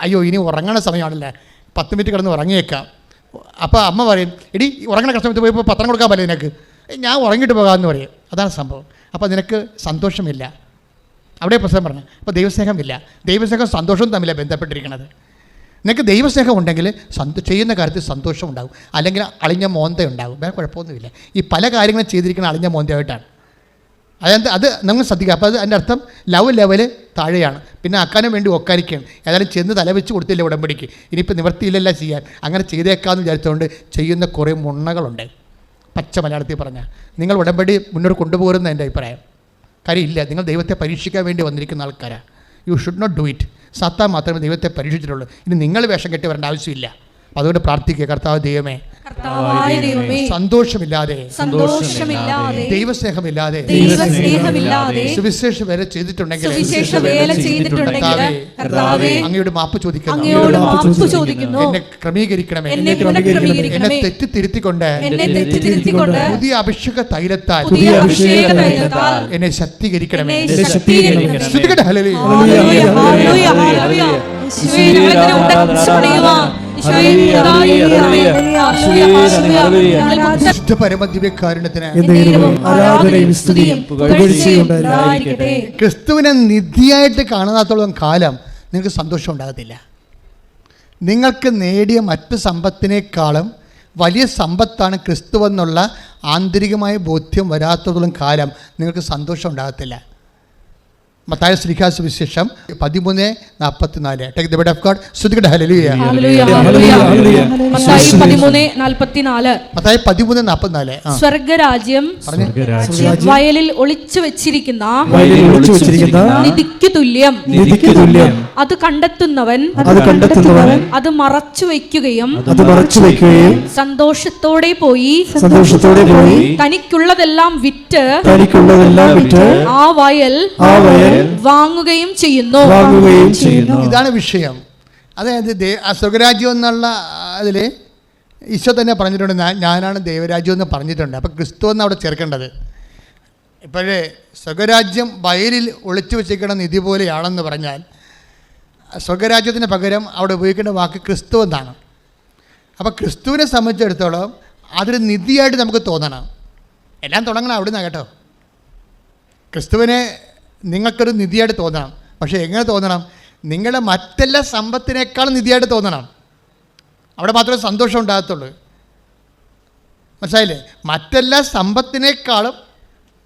അയ്യോ ഇനി ഉറങ്ങണ സമയമാണല്ലേ, 10 മിനിറ്റ് കിടന്ന് ഉറങ്ങിയേക്കാം. അപ്പോൾ അമ്മ പറയും, എടി ഉറങ്ങണ സമയത്ത് പോയി പത്രം കൊടുക്കാൻ പറ്റില്ല നിനക്ക്, ഞാൻ ഉറങ്ങിയിട്ട് പോകാമെന്ന് പറയും. അതാണ് സംഭവം. അപ്പോൾ നിനക്ക് സന്തോഷമില്ല. അവിടെ പ്രശ്നം പറഞ്ഞു. അപ്പോൾ ദൈവസ്നേഹമില്ല. ദൈവസ്നേഹം സന്തോഷവും തമ്മിലാണ് ബന്ധപ്പെട്ടിരിക്കുന്നത്. നിനക്ക് ദൈവസ്നേഹം ഉണ്ടെങ്കിൽ ചെയ്യുന്ന കാര്യത്തിൽ സന്തോഷം ഉണ്ടാകും, അല്ലെങ്കിൽ അളിഞ്ഞ മോന്ത ഉണ്ടാകും. വേറെ കുഴപ്പമൊന്നുമില്ല. ഈ പല കാര്യങ്ങളും ചെയ്തിരിക്കുന്ന അളിഞ്ഞ മോന്തയായിട്ടാണ്. അത് നിങ്ങൾ ശ്രദ്ധിക്കുക. അപ്പോൾ അത് അതിൻ്റെ അർത്ഥം ലെവല് താഴെയാണ്. പിന്നെ അക്കാനും വേണ്ടി ഒക്കാനിക്കുകയാണ്. ഏതായാലും ചെന്ന് തലവെച്ച് കൊടുത്തില്ല ഉടമ്പടിക്ക്, ഇനിയിപ്പോൾ നിവർത്തിയില്ലല്ല ചെയ്യാൻ, അങ്ങനെ ചെയ്തേക്കാമെന്ന് വിചാരിച്ചുകൊണ്ട് ചെയ്യുന്ന കുറേ മുണ്ണകളുണ്ട്. പച്ച മലയാളത്തിൽ പറഞ്ഞാൽ നിങ്ങൾ ഉടമ്പടി മുന്നോട്ട് കൊണ്ടുപോകുന്ന എൻ്റെ അഭിപ്രായം. കാര്യമില്ല. നിങ്ങൾ ദൈവത്തെ പരീക്ഷിക്കാൻ വേണ്ടി വന്നിരിക്കുന്ന ആൾക്കാരാണ്. You should not do it. സാത്താൻ മാത്രമേ ദൈവത്തെ പരീക്ഷിച്ചിട്ടുള്ളൂ. ഇനി നിങ്ങൾ വേഷം കെട്ടി വരേണ്ട ആവശ്യമില്ല. അതുകൊണ്ട് പ്രാർത്ഥിക്കുക, കർത്താവ് ദൈവമേ, സന്തോഷമില്ലാതെ ദൈവസ്നേഹമില്ലാതെ സുവിശേഷ വേല ചെയ്തിട്ടുണ്ടെങ്കിൽ അങ്ങയോട് മാപ്പ് ചോദിക്കുന്നു. എന്നെ ക്രമീകരിക്കണമേ. എന്നെ തെറ്റിത്തിരുത്തിക്കൊണ്ട് പുതിയ അഭിഷേക തൈലത്താൽ എന്നെ ശക്തീകരിക്കണമേ. ക്രിസ്തുവിനെ നിധിയായിട്ട് കാണാത്തോളം കാലം നിങ്ങൾക്ക് സന്തോഷം ഉണ്ടാകത്തില്ല. നിങ്ങൾക്ക് നേടിയ മറ്റു സമ്പത്തിനേക്കാളും വലിയ സമ്പത്താണ് ക്രിസ്തുവെന്നുള്ള ആന്തരികമായ ബോധ്യം വരാത്തോളം കാലം നിങ്ങൾക്ക് സന്തോഷം ഉണ്ടാകത്തില്ല. മത്തായി ശ്രീകാ സുവിശേഷം 13:44. Take the word of God. ശ്രുതികട്ടെ ഹല്ലേലൂയ. മത്തായി 13:44. സ്വർഗ്ഗരാജ്യം വയലിൽ ഒളിച്ചു വെച്ചിരിക്കുന്ന നിധിക്ക് തുല്യം. അത് കണ്ടെത്തുന്നവൻ അത് മറച്ചു വയ്ക്കുകയും സന്തോഷത്തോടെ പോയി തനിക്കുള്ളതെല്ലാം വിറ്റ് ആ വയൽ വാങ്ങുകയും ചെയ്യുന്നു. ഇതാണ് വിഷയം. അതായത് സ്വർഗരാജ്യം എന്നുള്ള അതിൽ ഈശോ തന്നെ പറഞ്ഞിട്ടുണ്ട്, ഞാനാണ് ദൈവരാജ്യം എന്ന് പറഞ്ഞിട്ടുണ്ട്. അപ്പോൾ ക്രിസ്തു എന്ന് അവിടെ ചേർക്കേണ്ടത്. ഇപ്പോഴേ സ്വർഗരാജ്യം വയലിൽ ഒളിച്ചു വെച്ചിരിക്കുന്ന നിധി പോലെയാണെന്ന് പറഞ്ഞാൽ സ്വർഗരാജ്യത്തിന് പകരം അവിടെ ഉപയോഗിക്കേണ്ട വാക്ക് ക്രിസ്തു എന്നാണ്. അപ്പോൾ ക്രിസ്തുവിനെ സംബന്ധിച്ചിടത്തോളം അതൊരു നിധിയായിട്ട് നമുക്ക് തോന്നണം. എല്ലാം തുടങ്ങണം അവിടെ നിന്നാണ് കേട്ടോ. ക്രിസ്തുവിനെ നിങ്ങൾക്കൊരു നിധിയായിട്ട് തോന്നണം. പക്ഷേ എങ്ങനെ തോന്നണം? നിങ്ങളുടെ മറ്റെല്ലാ സമ്പത്തിനേക്കാളും നിധിയായിട്ട് തോന്നണം. അവിടെ മാത്രമേ സന്തോഷം ഉണ്ടാകത്തുള്ളൂ. മനസ്സിലായില്ലേ? മറ്റെല്ലാ സമ്പത്തിനേക്കാളും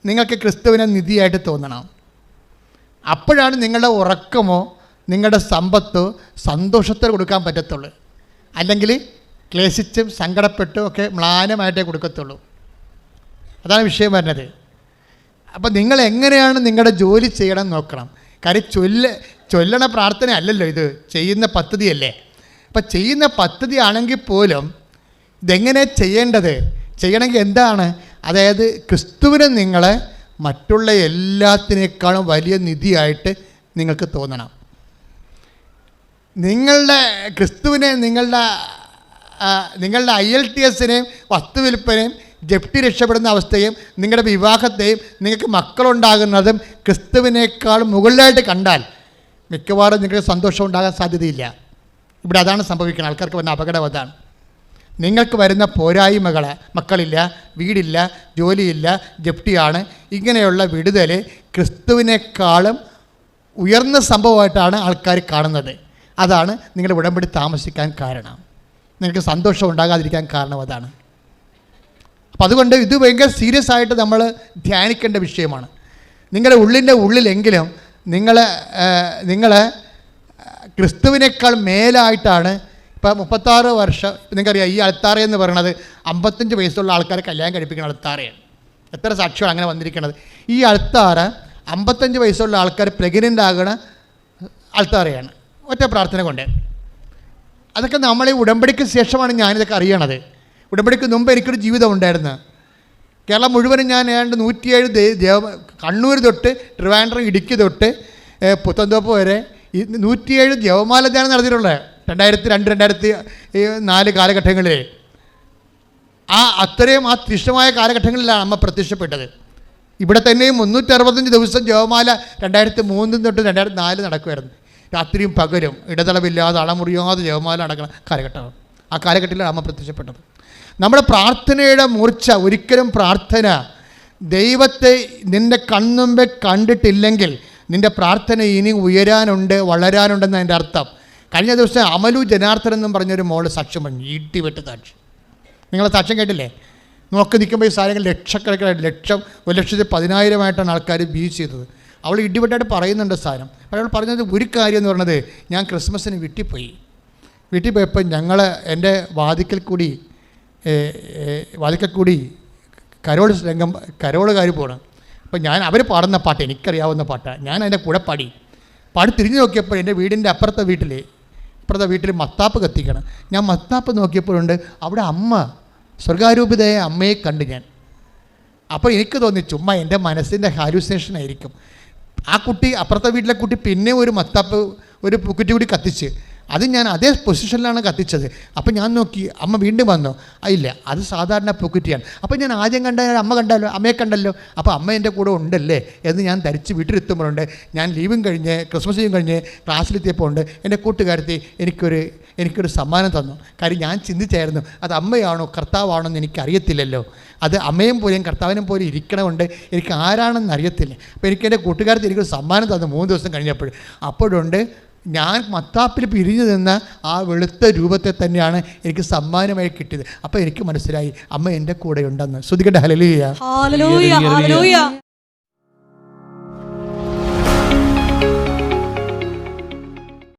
നിങ്ങൾക്ക് ക്രിസ്തുവിനെ നിധിയായിട്ട് തോന്നണം. അപ്പോഴാണ് നിങ്ങളുടെ ഉറക്കമോ നിങ്ങളുടെ സമ്പത്തോ സന്തോഷത്തോടെ കൊടുക്കാൻ പറ്റത്തുള്ളൂ. അല്ലെങ്കിൽ ക്ലേശിച്ചും സങ്കടപ്പെട്ടും ഒക്കെ മ്ലാനമായിട്ടേ കൊടുക്കത്തുള്ളൂ. അതാണ് വിഷയം വരുന്നത്. അപ്പം നിങ്ങൾ എങ്ങനെയാണ് നിങ്ങളുടെ ജോലി ചെയ്യണം നോക്കണം. കാര്യം ചൊല്ലണ പ്രാർത്ഥന അല്ലല്ലോ ഇത്, ചെയ്യുന്ന പദ്ധതിയല്ലേ. അപ്പം ചെയ്യുന്ന പദ്ധതി ആണെങ്കിൽ പോലും ഇതെങ്ങനെ ചെയ്യണമെങ്കിൽ എന്താണ്, അതായത് ക്രിസ്തുവിനെ നിങ്ങളെ മറ്റുള്ള എല്ലാത്തിനേക്കാളും വലിയ നിധിയായിട്ട് നിങ്ങൾക്ക് തോന്നണം. നിങ്ങളുടെ ക്രിസ്തുവിനെ നിങ്ങളുടെ IELTSനെയും വസ്തുവിൽപ്പനയും ജപ്തി രക്ഷപ്പെടുന്ന അവസ്ഥയും നിങ്ങളുടെ വിവാഹത്തെയും നിങ്ങൾക്ക് മക്കളുണ്ടാകുന്നതും ക്രിസ്തുവിനേക്കാൾ മുകളിലായിട്ട് കണ്ടാൽ മിക്കവാറും നിങ്ങൾക്ക് സന്തോഷം ഉണ്ടാകാൻ സാധ്യതയില്ല. ഇവിടെ അതാണ് സംഭവിക്കുന്നത്. ആൾക്കാർക്ക് വരുന്ന അപകടം അതാണ്. നിങ്ങൾക്ക് വരുന്ന പോരായ്മകൾ, മക്കളില്ല, വീടില്ല, ജോലിയില്ല, ജപ്തിയാണ്, ഇങ്ങനെയുള്ള വിടുതൽ ക്രിസ്തുവിനേക്കാളും ഉയർന്ന സംഭവമായിട്ടാണ് ആൾക്കാർ കാണുന്നത്. അതാണ് നിങ്ങളുടെ ഉടമ്പടി താമസിക്കാൻ കാരണം, നിങ്ങൾക്ക് സന്തോഷം ഉണ്ടാകാതിരിക്കാൻ കാരണം അതാണ്. അപ്പം അതുകൊണ്ട് ഇത് ഭയങ്കര സീരിയസ് ആയിട്ട് നമ്മൾ ധ്യാനിക്കേണ്ട വിഷയമാണ്. നിങ്ങളുടെ ഉള്ളിലെങ്കിലും നിങ്ങൾ ക്രിസ്തുവിനേക്കാൾ മേലായിട്ടാണ്. ഇപ്പം 36 വർഷം നിങ്ങൾക്കറിയാം, ഈ അൾത്താറ എന്ന് പറയുന്നത് 55 വയസ്സുള്ള ആൾക്കാരെ കല്യാണം കഴിപ്പിക്കുന്ന അൾത്താറയാണ്. എത്ര സാക്ഷിയാണ് അങ്ങനെ വന്നിരിക്കുന്നത്. ഈ അൾത്താറ 55 വയസ്സുള്ള ആൾക്കാർ പ്രഗ്നൻ്റ് ആകണ അൾത്താറയാണ്, ഒറ്റ പ്രാർത്ഥന കൊണ്ട്. അതൊക്കെ നമ്മൾ ഈ ഉടമ്പടിക്ക് ശേഷമാണ് ഞാനിതൊക്കെ അറിയണത്. ഉടമ്പടിക്ക് മുമ്പ് എനിക്കൊരു ജീവിതം ഉണ്ടായിരുന്നു. കേരളം മുഴുവനും ഞാൻ ഏതാണ്ട് 107 കണ്ണൂർ തൊട്ട് ട്രിവാൻഡ്രം, ഇടുക്കി തൊട്ട് പുത്തൻതോപ്പ് വരെ 107 ജപമാല ധ്യാനം നടത്തിയിട്ടുള്ളത് 2002, 2004 കാലഘട്ടങ്ങളിൽ. അത്രയും തീഷ്ണമായ കാലഘട്ടങ്ങളിലാണ് അമ്മ പ്രത്യക്ഷപ്പെട്ടത്. ഇവിടെ തന്നെയും 365 ദിവസം ജപമാല 2003 തൊട്ട് 2004 നടക്കുമായിരുന്നു. രാത്രിയും പകലും ഇടതളവില്ലാതെ അളമുറിയാതെ ജപമാല നടക്കുന്ന കാലഘട്ടമാണ്. ആ കാലഘട്ടത്തിലാണ് അമ്മ പ്രത്യക്ഷപ്പെട്ടത്. നമ്മുടെ പ്രാർത്ഥനയുടെ മൂർച്ച, ഒരിക്കലും പ്രാർത്ഥന ദൈവത്തെ നിൻ്റെ കൺമുമ്പേ കണ്ടിട്ടില്ലെങ്കിൽ നിൻ്റെ പ്രാർത്ഥന ഇനി ഉയരാനുണ്ട്, വളരാനുണ്ടെന്ന് അതിൻ്റെ അർത്ഥം. കഴിഞ്ഞ ദിവസം അമലു ജനാർദ്ദൻ എന്നും പറഞ്ഞൊരു മോള് സാക്ഷ്യം പറഞ്ഞു, ഇടിവെട്ട് സാക്ഷി. നിങ്ങൾ സാക്ഷ്യം കേട്ടില്ലേ? നോക്കി നിൽക്കുമ്പോൾ ഈ സാധനങ്ങൾ ലക്ഷക്കണക്കിനായിട്ട് 1,10,000 ആൾക്കാർ ബീച്ച് ചെയ്തത്. അവൾ ഇടിവെട്ടായിട്ട് പറയുന്നുണ്ട് സാധനം. അപ്പോൾ അവൾ പറഞ്ഞത് ഒരു കാര്യം എന്ന് പറയുന്നത്, ഞാൻ ക്രിസ്മസിന് വീട്ടിൽ പോയപ്പോൾ ഞങ്ങൾ എൻ്റെ വാതിക്കൽ കൂടി കരോളുകാർ പോകണം. അപ്പോൾ അവർ പാടുന്ന പാട്ട് എനിക്കറിയാവുന്ന പാട്ടാണ്. ഞാൻ അതിൻ്റെ കൂടെ പാടി തിരിഞ്ഞു നോക്കിയപ്പോൾ എൻ്റെ വീടിൻ്റെ അപ്പുറത്തെ വീട്ടിൽ മത്താപ്പ് കത്തിക്കണം. ഞാൻ മത്താപ്പ് നോക്കിയപ്പോഴുണ്ട് അവിടെ അമ്മ, സ്വർഗാരൂപിതയായ അമ്മയെ കണ്ട് ഞാൻ. അപ്പോൾ എനിക്ക് തോന്നി ചുമ്മാ എൻ്റെ മനസ്സിൻ്റെ ഹാലൂസിനേഷൻ ആയിരിക്കും. ആ കുട്ടി, അപ്പുറത്തെ വീട്ടിലെ കുട്ടി പിന്നെ ഒരു മത്താപ്പ്, ഒരു കുറ്റി കൂടി കത്തിച്ച്, അത് ഞാൻ അതേ പൊസിഷനിലാണ് കത്തിച്ചത്. അപ്പോൾ ഞാൻ നോക്കി, അമ്മ വീണ്ടും വന്നോ? ഇല്ല, അത് സാധാരണ പൂക്കുറ്റിയാണ്. അപ്പോൾ ഞാൻ ആദ്യം അമ്മയെ കണ്ടല്ലോ, അപ്പോൾ അമ്മ എൻ്റെ കൂടെ ഉണ്ടല്ലേ എന്ന് ഞാൻ ധരിച്ച് വീട്ടിലെത്തുമ്പോഴുണ്ട്. ഞാൻ ക്രിസ്മസ് ലീവും കഴിഞ്ഞ് ക്ലാസ്സിലെത്തിയപ്പോൾ ഉണ്ട് എൻ്റെ കൂട്ടുകാരത്തി എനിക്കൊരു സമ്മാനം തന്നു. കാര്യം ഞാൻ ചിന്തിച്ചായിരുന്നു അത് അമ്മയാണോ കർത്താവാണോ എന്ന് എനിക്കറിയത്തില്ലല്ലോ. അത് അമ്മയും പോലെയും കർത്താവിനും പോലെ ഇരിക്കണമുണ്ട്, എനിക്ക് ആരാണെന്ന് അറിയത്തില്ല. അപ്പോൾ എൻ്റെ കൂട്ടുകാരത്തി എനിക്കൊരു സമ്മാനം തന്നു 3 ദിവസം കഴിഞ്ഞപ്പോൾ. അപ്പോഴുണ്ട് ഞാൻ മത്താപ്പിൽ പിരിഞ്ഞു നിന്ന ആ വെളുത്ത രൂപത്തെ തന്നെയാണ് എനിക്ക് സമ്മാനമായി കിട്ടിയത്. അപ്പോൾ എനിക്ക് മനസ്സിലായി അമ്മ എൻ്റെ കൂടെ ഉണ്ടെന്ന്. ശ്രുതികട്ടെ ഹല്ലേലൂയ.